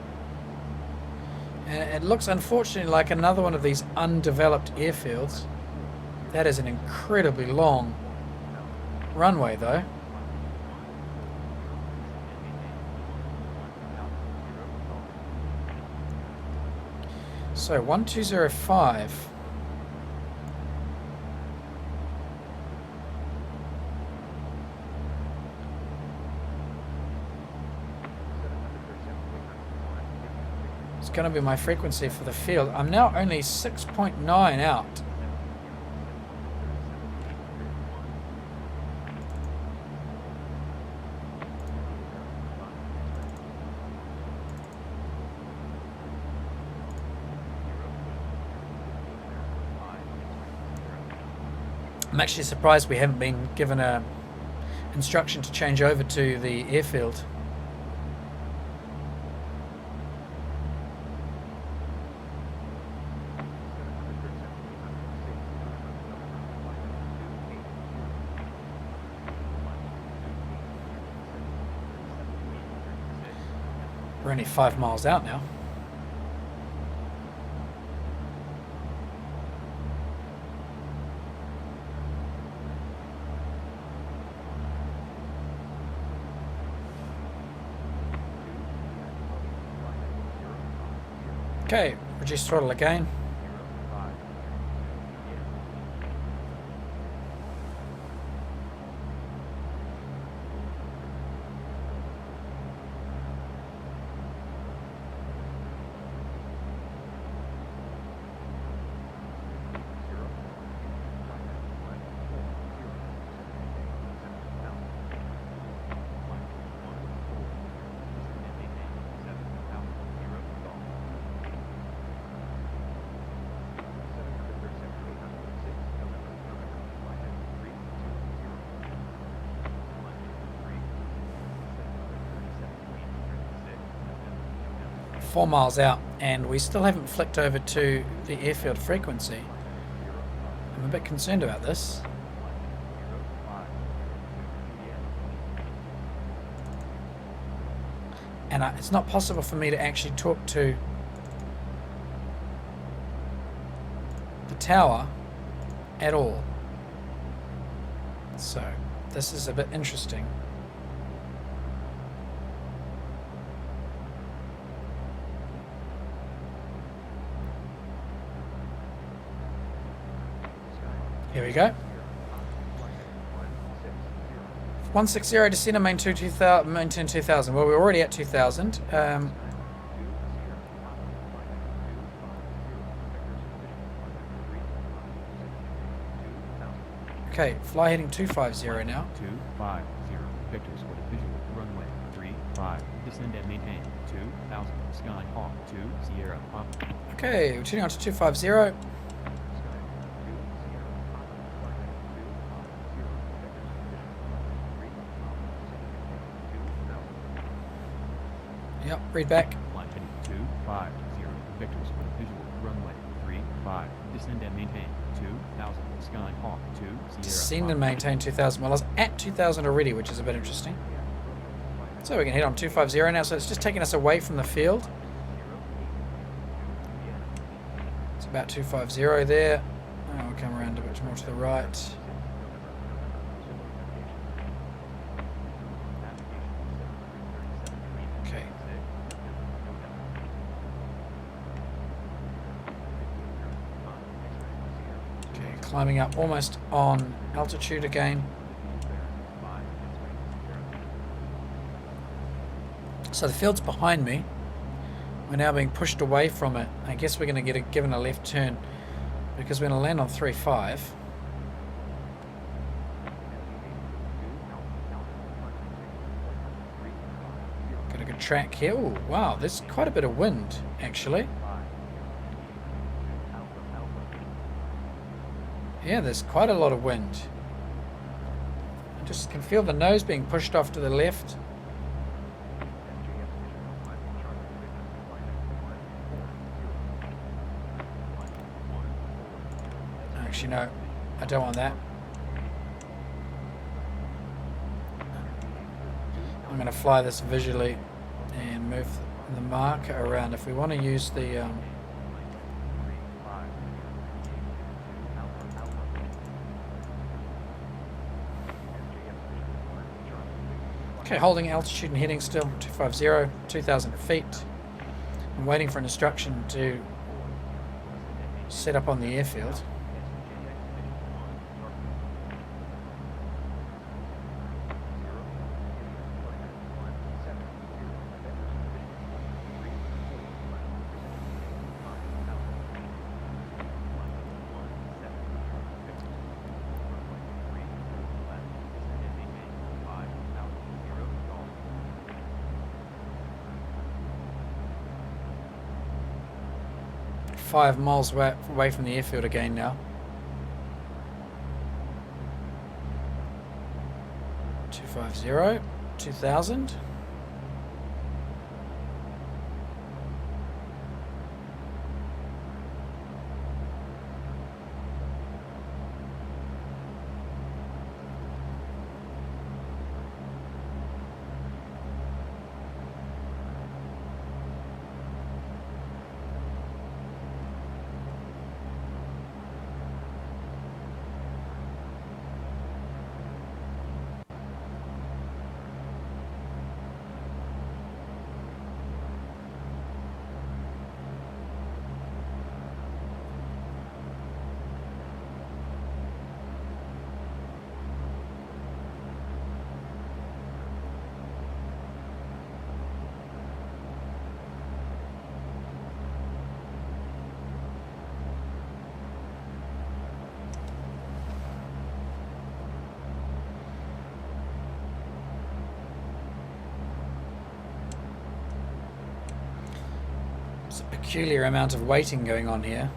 And it looks unfortunately like another one of these undeveloped airfields. That is an incredibly long runway though. So 1205. It's going to be my frequency for the field. I'm now only 6.9 out. I'm actually surprised we haven't been given a instruction to change over to the airfield. We're only 5 miles out now. Okay, reduce throttle again. Four miles out, and we still haven't flicked over to the airfield frequency. I'm a bit concerned about this. And it's not possible for me to actually talk to the tower at all. So this is a bit interesting. Here we go. 160 descend and maintain 2000. Well, we're already at 2000. Okay, fly heading 250 now. 250. Victor's for the visual runway 35. Descend and maintain 2000. Skyhawk 2 Sierra Pop. Okay, we're tuning on to 250. Yep, read back. Flight Victor Square visual runway 35. Descend and maintain 2000 Skyhawk 2 Sierra. Descend and maintain 2000. Well, I was at 2000 already, which is a bit interesting. So we can hit on 250 now. So it's just taking us away from the field. It's about 250 there. Oh, we'll come around a bit more to the right. Okay. Okay, climbing up almost on altitude again. So the field's behind me. We're now being pushed away from it. I guess we're going to get given a left turn because we're going to land on 3.5. Got a good track here. Oh, wow, there's quite a bit of wind, actually. Yeah, there's quite a lot of wind. I just can feel the nose being pushed off to the left. Actually, no, I don't want that. I'm going to fly this visually and move the marker around. If we want to use the okay, holding altitude and heading still 250, 2,000 feet. I'm waiting for an instruction to set up on the airfield. Five miles away from the airfield again now. 250, 2000. It's a peculiar amount of waiting going on here.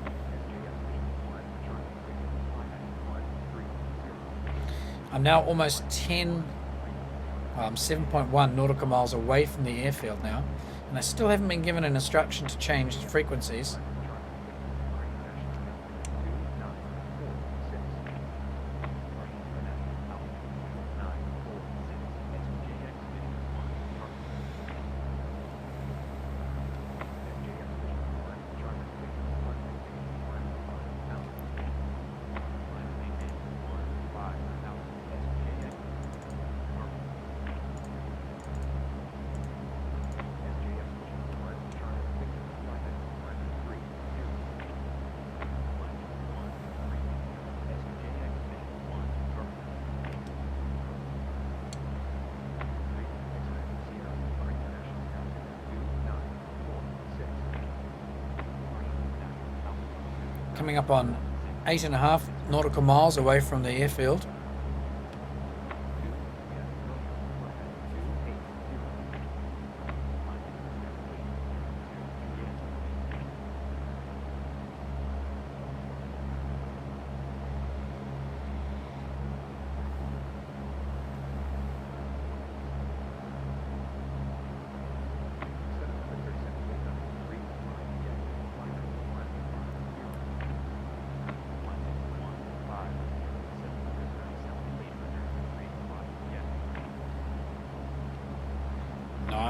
I'm now almost 7.1 nautical miles away from the airfield now, and I still haven't been given an instruction to change frequencies. Coming up on 8.5 nautical miles away from the airfield.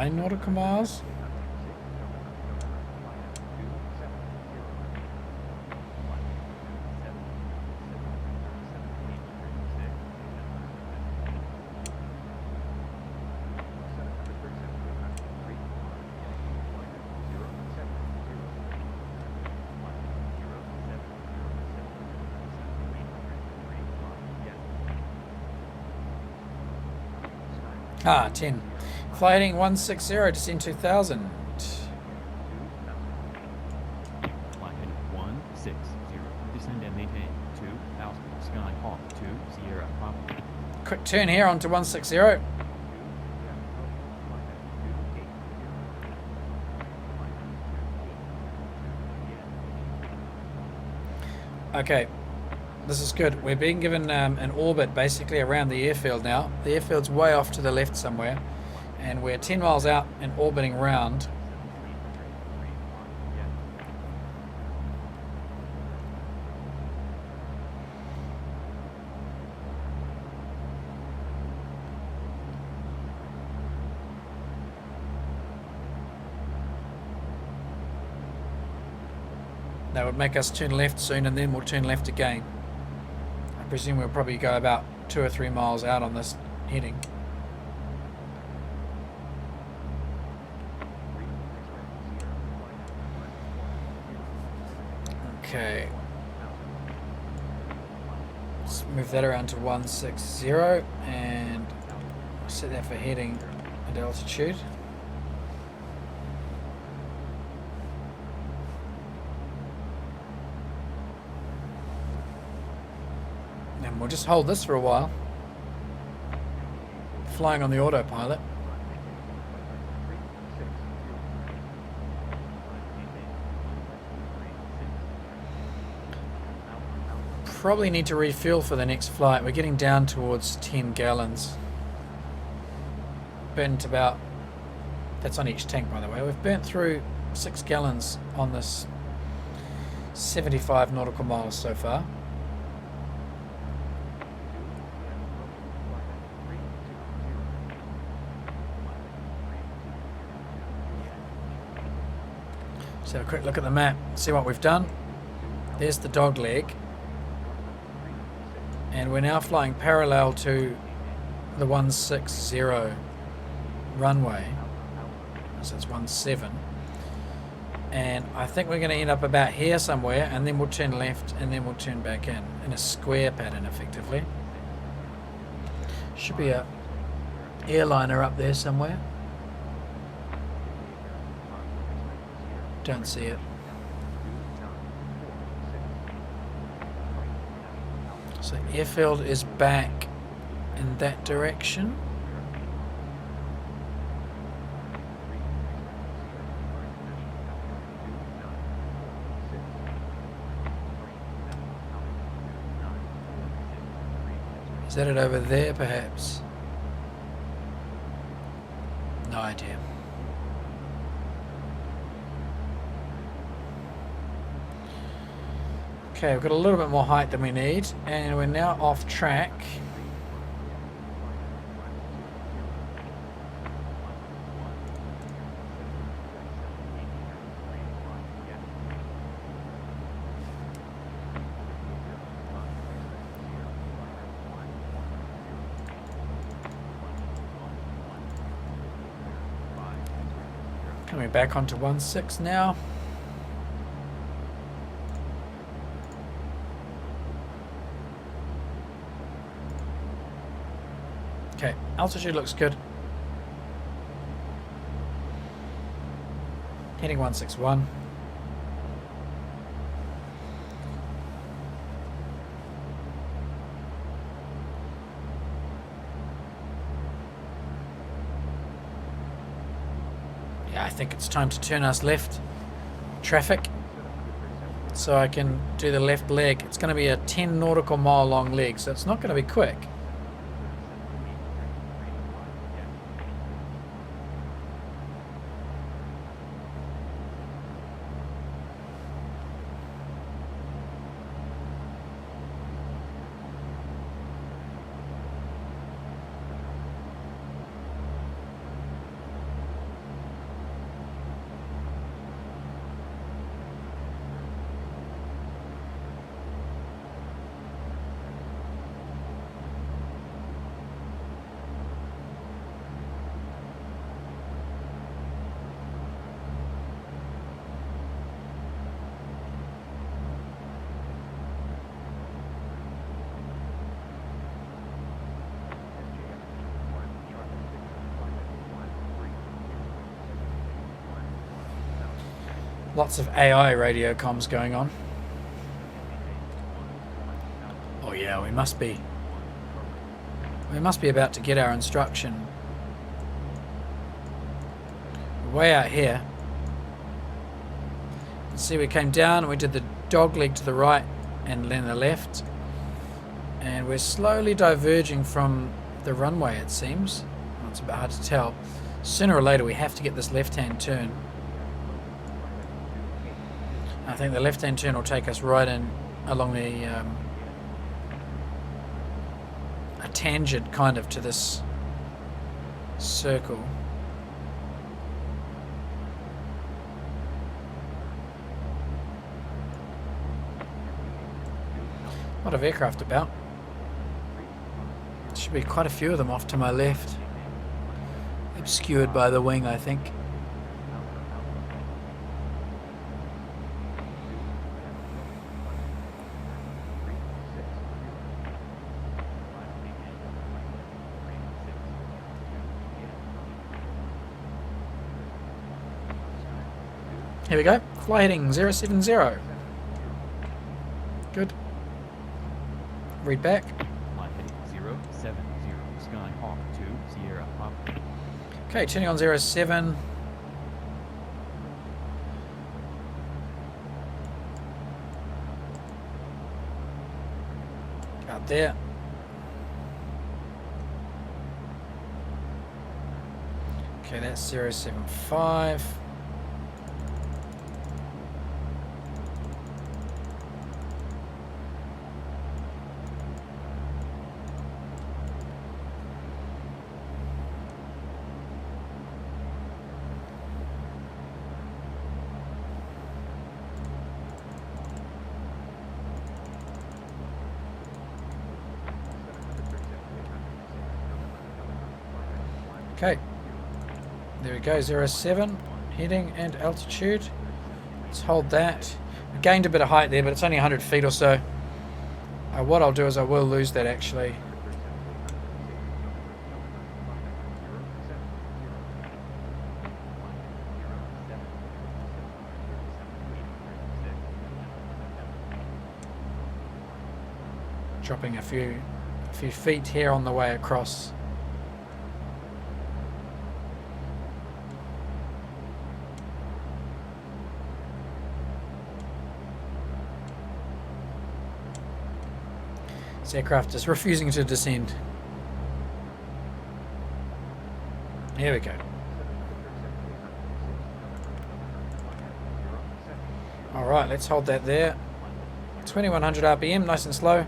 9 nautical miles. Ah, 10. Flighting 160, descend 2000. Flight heading 160. Descend and maintain 2000. Skyhawk 2 Sierra Papa. Quick turn here onto 160. Okay, this is good. We're being given an orbit basically around the airfield now. The airfield's way off to the left somewhere, and we're 10 miles out and orbiting around. That would make us turn left soon, and then we'll turn left again. I presume we'll probably go about 2 or 3 miles out on this heading. Okay. Let's move that around to 160 and set that for heading at altitude. And we'll just hold this for a while, flying on the autopilot. Probably need to refuel for the next flight. We're getting down towards 10 gallons. Burnt about, that's on each tank by the way, we've burnt through 6 gallons on this 75 nautical miles so far. Let's have a quick look at the map, see what we've done. There's the dog leg. And we're now flying parallel to the 160 runway. So it's 17. And I think we're going to end up about here somewhere, and then we'll turn left, and then we'll turn back in a square pattern effectively. Should be a airliner up there somewhere. Don't see it. So airfield is back in that direction. Is that it over there perhaps? No idea. Okay, we've got a little bit more height than we need, and we're now off track. Coming back onto 1.6 now. Okay, altitude looks good. Heading 161. Yeah, I think it's time to turn us left. Traffic. So I can do the left leg. It's going to be a 10 nautical mile long leg, so it's not going to be quick. Lots of AI radio comms going on. Oh yeah, we must be about to get our instruction. We're way out here. You can see we came down, we did the dog leg to the right and then the left. And we're slowly diverging from the runway, it seems. Well, it's a bit hard to tell. Sooner or later we have to get this left-hand turn. I think the left-hand turn will take us right in along the a tangent kind of to this circle. A lot of aircraft about. Should be quite a few of them off to my left. Obscured by the wing, I think. Here we go. Fly heading 070. Good. Read back. Flight heading 070, Skyhawk 2, Sierra Papa. Okay, turning on 07. Out there. Okay, that's 075. Okay, there we go, 07, heading and altitude. Let's hold that. I gained a bit of height there, but it's only 100 feet or so. What I'll do is I will lose that actually. Dropping a few feet here on the way across. This aircraft is refusing to descend. Here we go. Alright, let's hold that there. 2100 RPM, nice and slow.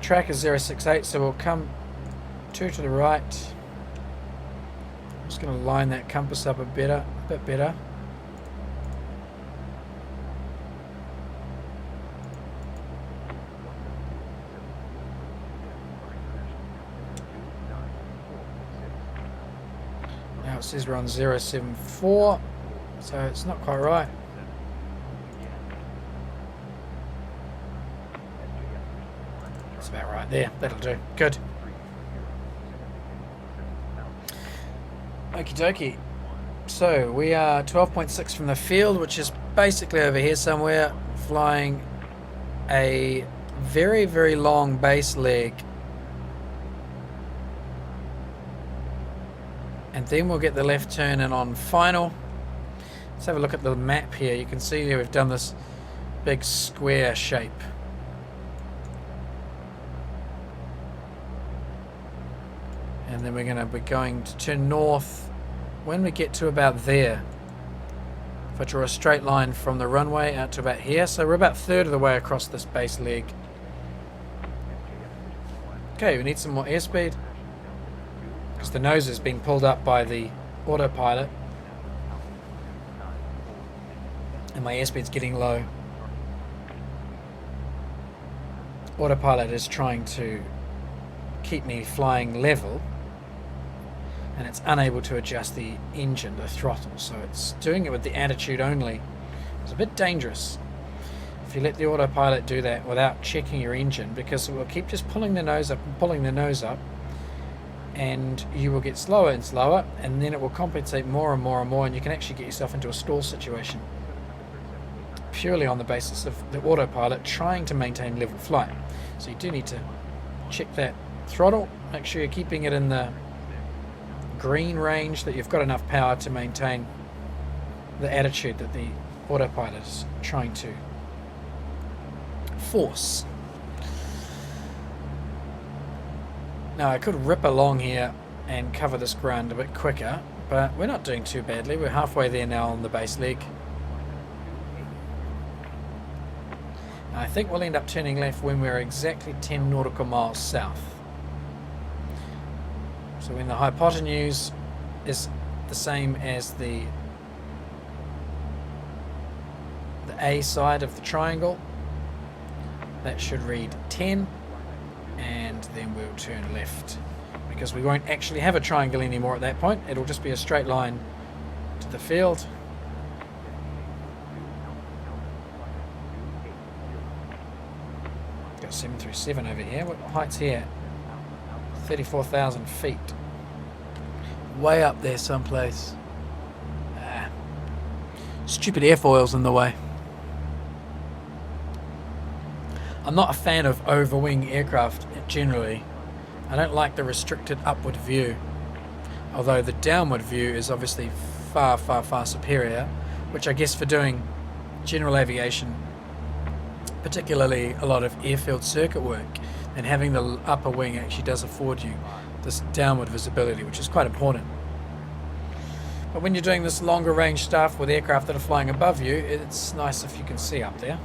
Track is 068, so we'll come 2 to the right. I'm just going to line that compass up a bit better. Now it says we're on 074, so it's not quite right. That's about right there, that'll do. Good. Okie dokie. So we are 12.6 from the field, which is basically over here somewhere, flying a very, very long base leg. And then we'll get the left turn in on final. Let's have a look at the map here. You can see here we've done this big square shape. And then we're going to be going to turn north when we get to about there. If I draw a straight line from the runway out to about here, so we're about a third of the way across this base leg. Okay, we need some more airspeed, because the nose is being pulled up by the autopilot and my airspeed's getting low. Autopilot is trying to keep me flying level, and it's unable to adjust the engine, the throttle, so it's doing it with the attitude only. It's a bit dangerous if you let the autopilot do that without checking your engine, because it will keep just pulling the nose up and pulling the nose up, and you will get slower and slower, and then it will compensate more and more and more, and you can actually get yourself into a stall situation purely on the basis of the autopilot trying to maintain level flight. So you do need to check that throttle, make sure you're keeping it in the green range, that you've got enough power to maintain the attitude that the autopilot is trying to force. Now I could rip along here and cover this ground a bit quicker, but we're not doing too badly. We're halfway there now on the base leg. I think we'll end up turning left when we're exactly 10 nautical miles south. So when the hypotenuse is the same as the A side of the triangle, that should read 10, and then we'll turn left, because we won't actually have a triangle anymore at that point. It'll just be a straight line to the field. Got 737 over here. What height's here? 34,000 feet. Way up there someplace. Stupid airfoil's in the way. I'm not a fan of overwing aircraft generally. I don't like the restricted upward view, although the downward view is obviously far, far, far superior, which I guess for doing general aviation, particularly a lot of airfield circuit work, and having the upper wing actually does afford you this downward visibility, which is quite important. But when you're doing this longer range stuff with aircraft that are flying above you, it's nice if you can see up there.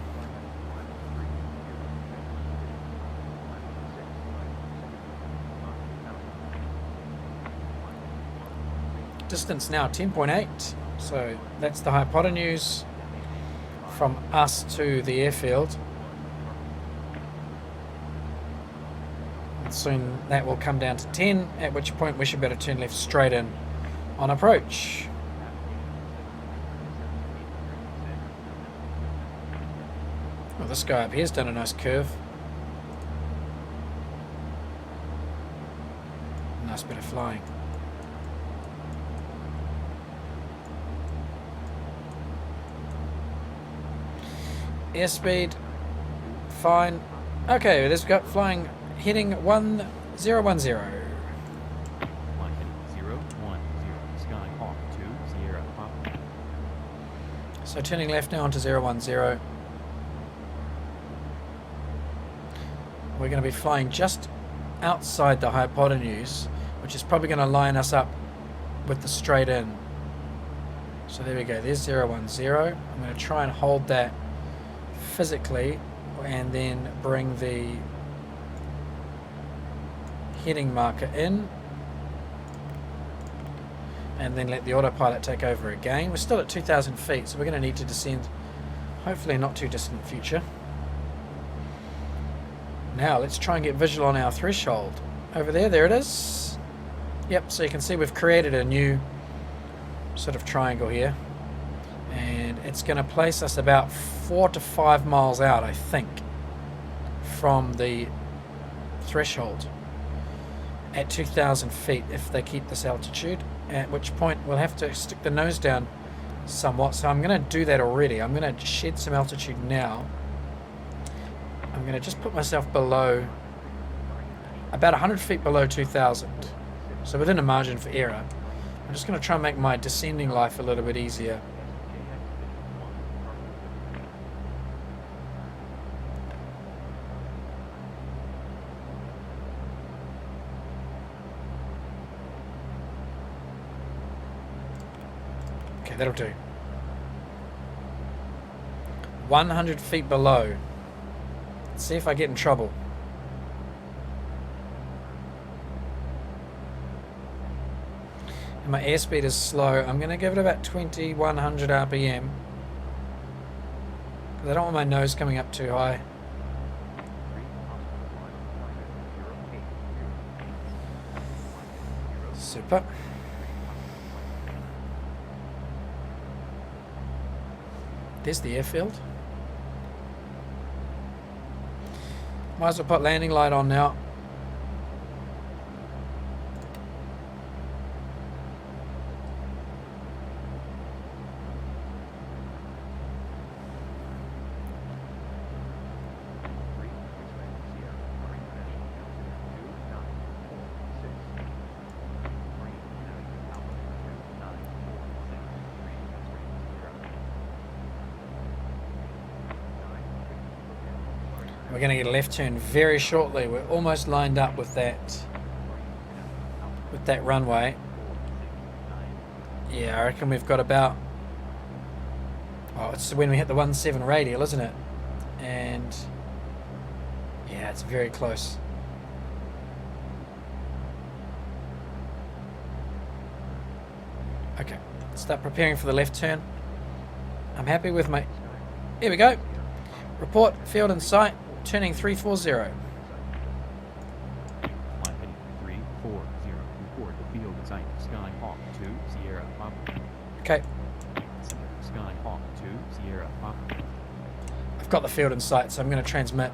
Distance now 10.8, so that's the hypotenuse from us to the airfield. And soon that will come down to 10, at which point we should be able to turn left straight in on approach. Well, this guy up here's done a nice curve. Nice bit of flying. Airspeed, fine. Okay, let's go flying, heading 1010. Line heading 010, Sky Hawk 2, Sierra Papa. So turning left now onto 010. We're going to be flying just outside the hypotenuse, which is probably going to line us up with the straight in. So there we go, there's 010. I'm going to try and hold that physically, and then bring the heading marker in, and then let the autopilot take over again. We're still at 2,000 feet, so we're going to need to descend, hopefully not too distant future. Now let's try and get visual on our threshold. Over there it is. Yep, so you can see we've created a new sort of triangle here, and it's going to place us about 4 to 5 miles out, I think, from the threshold at 2,000 feet if they keep this altitude, at which point we'll have to stick the nose down somewhat. So I'm going to do that already. I'm going to shed some altitude now. I'm going to just put myself below, about 100 feet below 2,000, so within a margin for error. I'm just going to try and make my descending life a little bit easier. Okay, that'll do. 100 feet below. Let's see if I get in trouble. And my airspeed is slow. I'm going to give it about 2100 RPM. Because I don't want my nose coming up too high. Super. There's the airfield. Might as well put landing light on now. We're going to get a left turn very shortly. We're almost lined up with that runway. Yeah, I reckon we've got about... Oh, it's when we hit the 17 radial, isn't it? And... yeah, it's very close. Okay, start preparing for the left turn. I'm happy with my... Here we go. Report, field in sight, turning 340. Line heading 340. Report the field in sight. Skyhawk 2, Sierra Papa. Okay, Skyhawk 2, Sierra Papa. I've got the field in sight, so I'm going to transmit.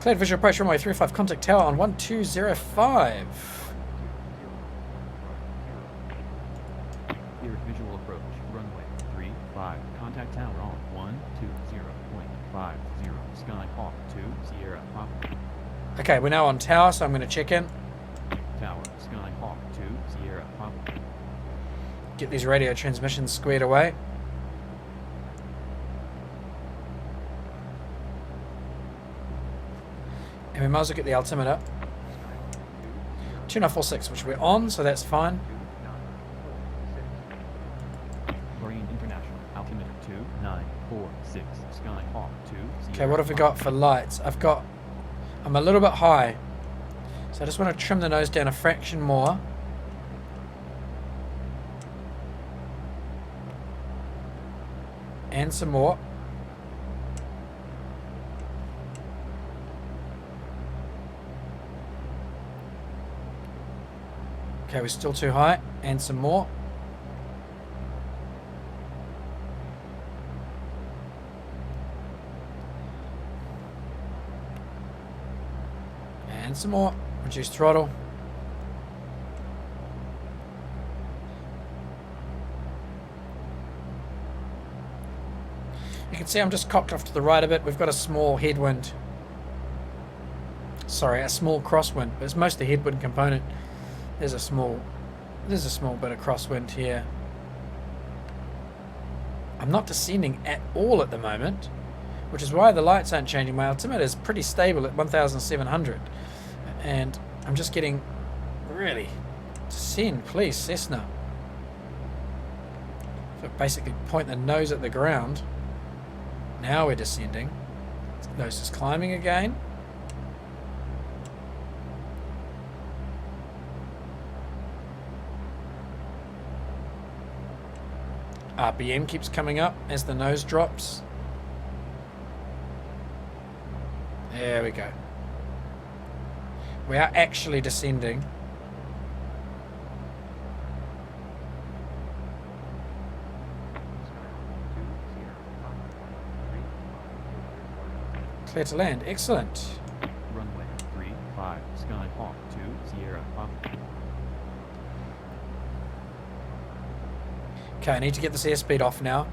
Cleared visual approach runway 35, contact tower on 1205. Cleared visual approach. Runway 35. Contact tower on 120.50. Skyhawk 2, Sierra Papa. Okay, we're now on tower, so I'm going to check in. Tower. Skyhawk 2, Sierra Papa. Get these radio transmissions squared away. And we might as well get the altimeter. 2946, which we're on, so that's fine. Marine International. Altimeter 2946. Skyhawk 2, Sierra Okay, what have we got for lights? I'm a little bit high, so I just want to trim the nose down a fraction more. And some more. Okay, we're still too high. And some more. And some more. Reduce throttle. You can see I'm just cocked off to the right a bit. We've got a small headwind. Sorry, a small crosswind. But it's mostly headwind component. There's a small bit of crosswind here. I'm not descending at all at the moment, which is why the lights aren't changing. My altimeter is pretty stable at 1,700. And I'm just getting... Really? Descend, please, Cessna. So basically point the nose at the ground. Now we're descending. Nose is climbing again. RPM keeps coming up as the nose drops. There we go. We are actually descending. Clear to land. Excellent. Runway 35. Skyhawk 2, Sierra Papa. Okay, I need to get this airspeed off now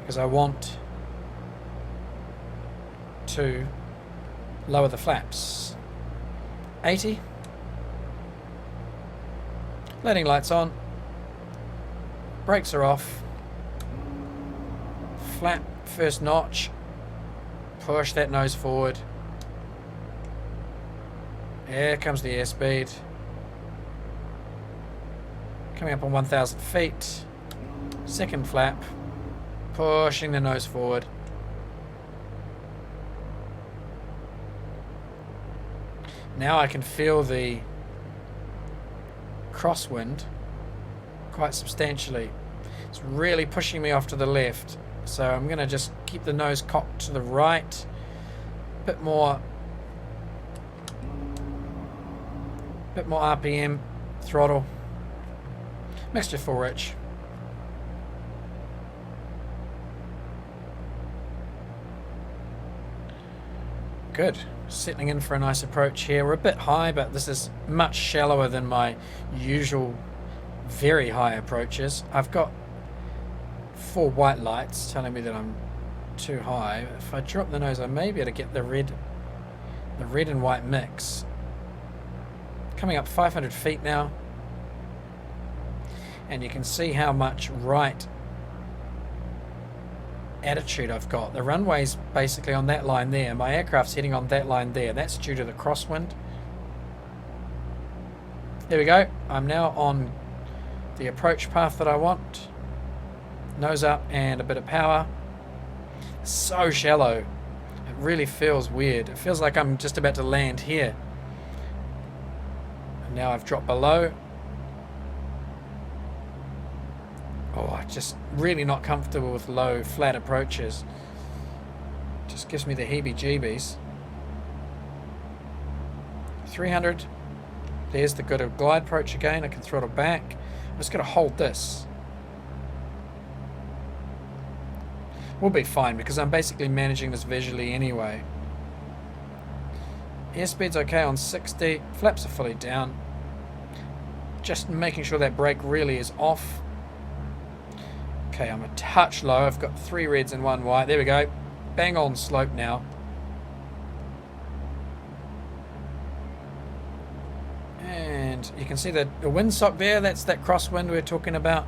because I want to lower the flaps. 80. Landing lights on. Brakes are off. Flap first notch. Push that nose forward. Here comes the airspeed. Coming up on 1,000 feet. Second flap. Pushing the nose forward. Now I can feel the crosswind quite substantially. It's really pushing me off to the left. So I'm going to just keep the nose cocked to the right. Bit more RPM, throttle. Mixture full rich. Good. Settling in for a nice approach here. We're a bit high, but this is much shallower than my usual very high approaches. I've got 4 white lights telling me that I'm too high. If I drop the nose, I may be able to get the red and white mix. Coming up 500 feet now. And you can see how much right attitude I've got. The runway's basically on that line there. My aircraft's heading on that line there. That's due to the crosswind. There we go. I'm now on the approach path that I want. Nose up and a bit of power. So shallow. It really feels weird. It feels like I'm just about to land here. And now I've dropped below. Oh, just really not comfortable with low, flat approaches. Just gives me the heebie-jeebies. 300. There's the good of glide approach again. I can throttle back. I'm just going to hold this. We'll be fine because I'm basically managing this visually anyway. Airspeed's okay on 60. Flaps are fully down. Just making sure that brake really is off. Okay, I'm a touch low. I've got 3 reds and 1 white. There we go. Bang on slope now. And you can see the windsock there. That's that crosswind we were talking about.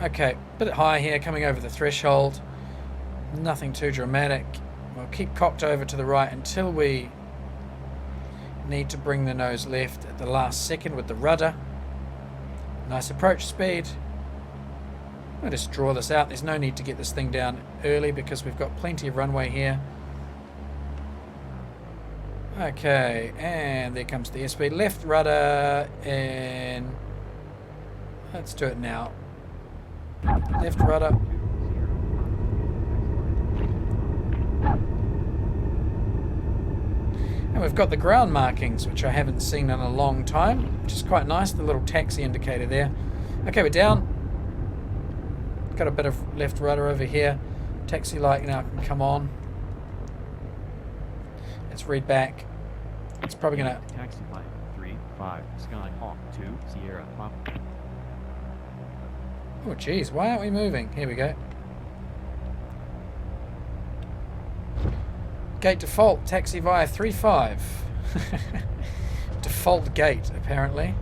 Okay, a bit high here, coming over the threshold. Nothing too dramatic. We'll keep cocked over to the right until we need to bring the nose left at the last second with the rudder. Nice approach speed. I'll just draw this out. There's no need to get this thing down early because we've got plenty of runway here. Okay, and there comes the airspeed. Left rudder, and let's do it now. Left rudder. And we've got the ground markings, which I haven't seen in a long time, which is quite nice. The little taxi indicator there. Okay, we're down. Got a bit of left rudder over here. Taxi light now can come on. Let's read back. It's probably gonna. Taxi line 3-5 Skyhawk 2 Sierra Pop. Oh geez, why aren't we moving? Here we go. Gate default, taxi via 3-5. Default gate, apparently.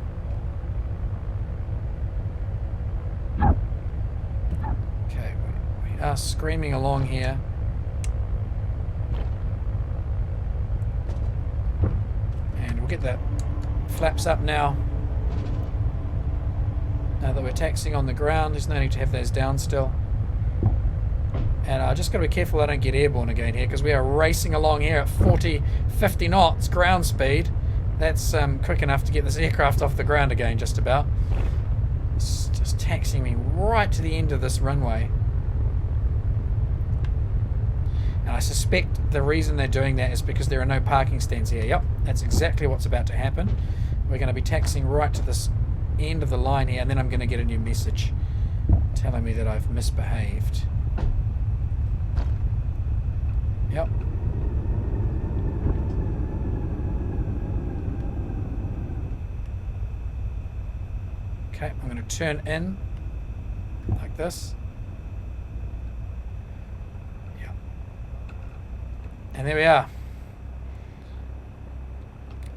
Okay, we are screaming along here. And we'll get the flaps up now. Now that we're taxiing on the ground, there's no need to have those down still. And I just got to be careful I don't get airborne again here, because we are racing along here at 40, 50 knots ground speed. That's quick enough to get this aircraft off the ground again, just about. It's just taxiing me right to the end of this runway. And I suspect the reason they're doing that is because there are no parking stands here. Yep, that's exactly what's about to happen. We're going to be taxiing right to this end of the line here, and then I'm going to get a new message telling me that I've misbehaved. Yep. Okay, I'm going to turn in like this. Yeah. And there we are.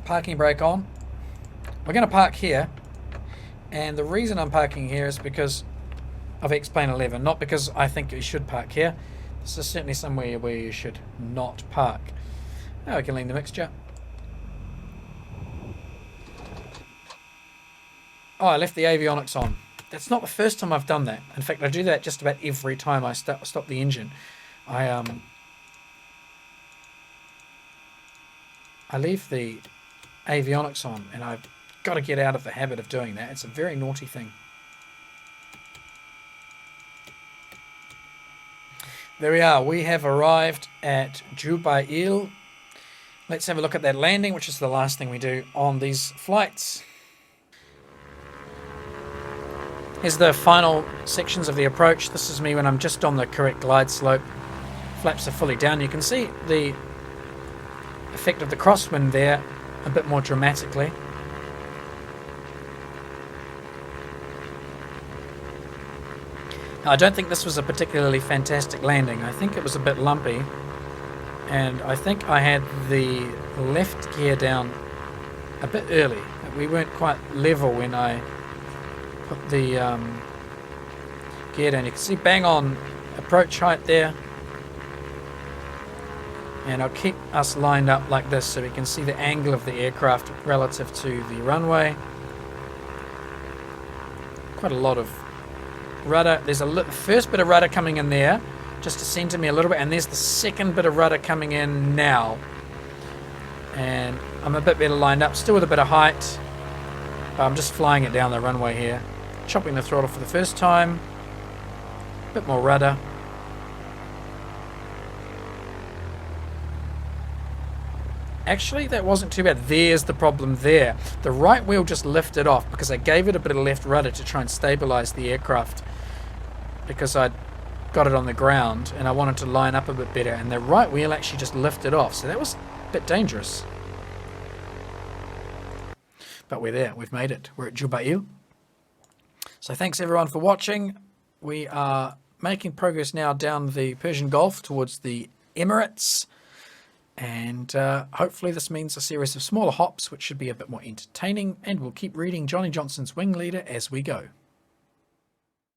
Parking brake on. We're going to park here. And the reason I'm parking here is because of Xplane 11, not because I think you should park here. This is certainly somewhere where you should not park. Now we can lean the mixture. Oh, I left the avionics on. That's not the first time I've done that. In fact, I do that just about every time I stop the engine. I leave the avionics on, and I've got to get out of the habit of doing that. It's a very naughty thing. There we are. We have arrived at Jubail. Let's have a look at that landing, which is the last thing we do on these flights. Here's the final sections of the approach. This is me when I'm just on the correct glide slope. Flaps are fully down. You can see the effect of the crosswind there a bit more dramatically. Now, I don't think this was a particularly fantastic landing. I think it was a bit lumpy, and I think I had the left gear down a bit early. We weren't quite level when I put the gear down. You can see bang on approach height there. And I'll keep us lined up like this so we can see the angle of the aircraft relative to the runway. Quite a lot of rudder. There's a first bit of rudder coming in there, just to center me a little bit, and there's the second bit of rudder coming in now. And I'm a bit better lined up, still with a bit of height, but I'm just flying it down the runway here. Chopping the throttle for the first time. A bit more rudder. Actually, that wasn't too bad. There's the problem there. The right wheel just lifted off because I gave it a bit of left rudder to try and stabilize the aircraft, because I'd got it on the ground and I wanted to line up a bit better, and the right wheel actually just lifted off. So that was a bit dangerous. But we're there. We've made it. We're at Jubail. So thanks everyone for watching. We are making progress now down the Persian Gulf towards the Emirates. And hopefully this means a series of smaller hops, which should be a bit more entertaining. And we'll keep reading Johnnie Johnson's Wing Leader as we go.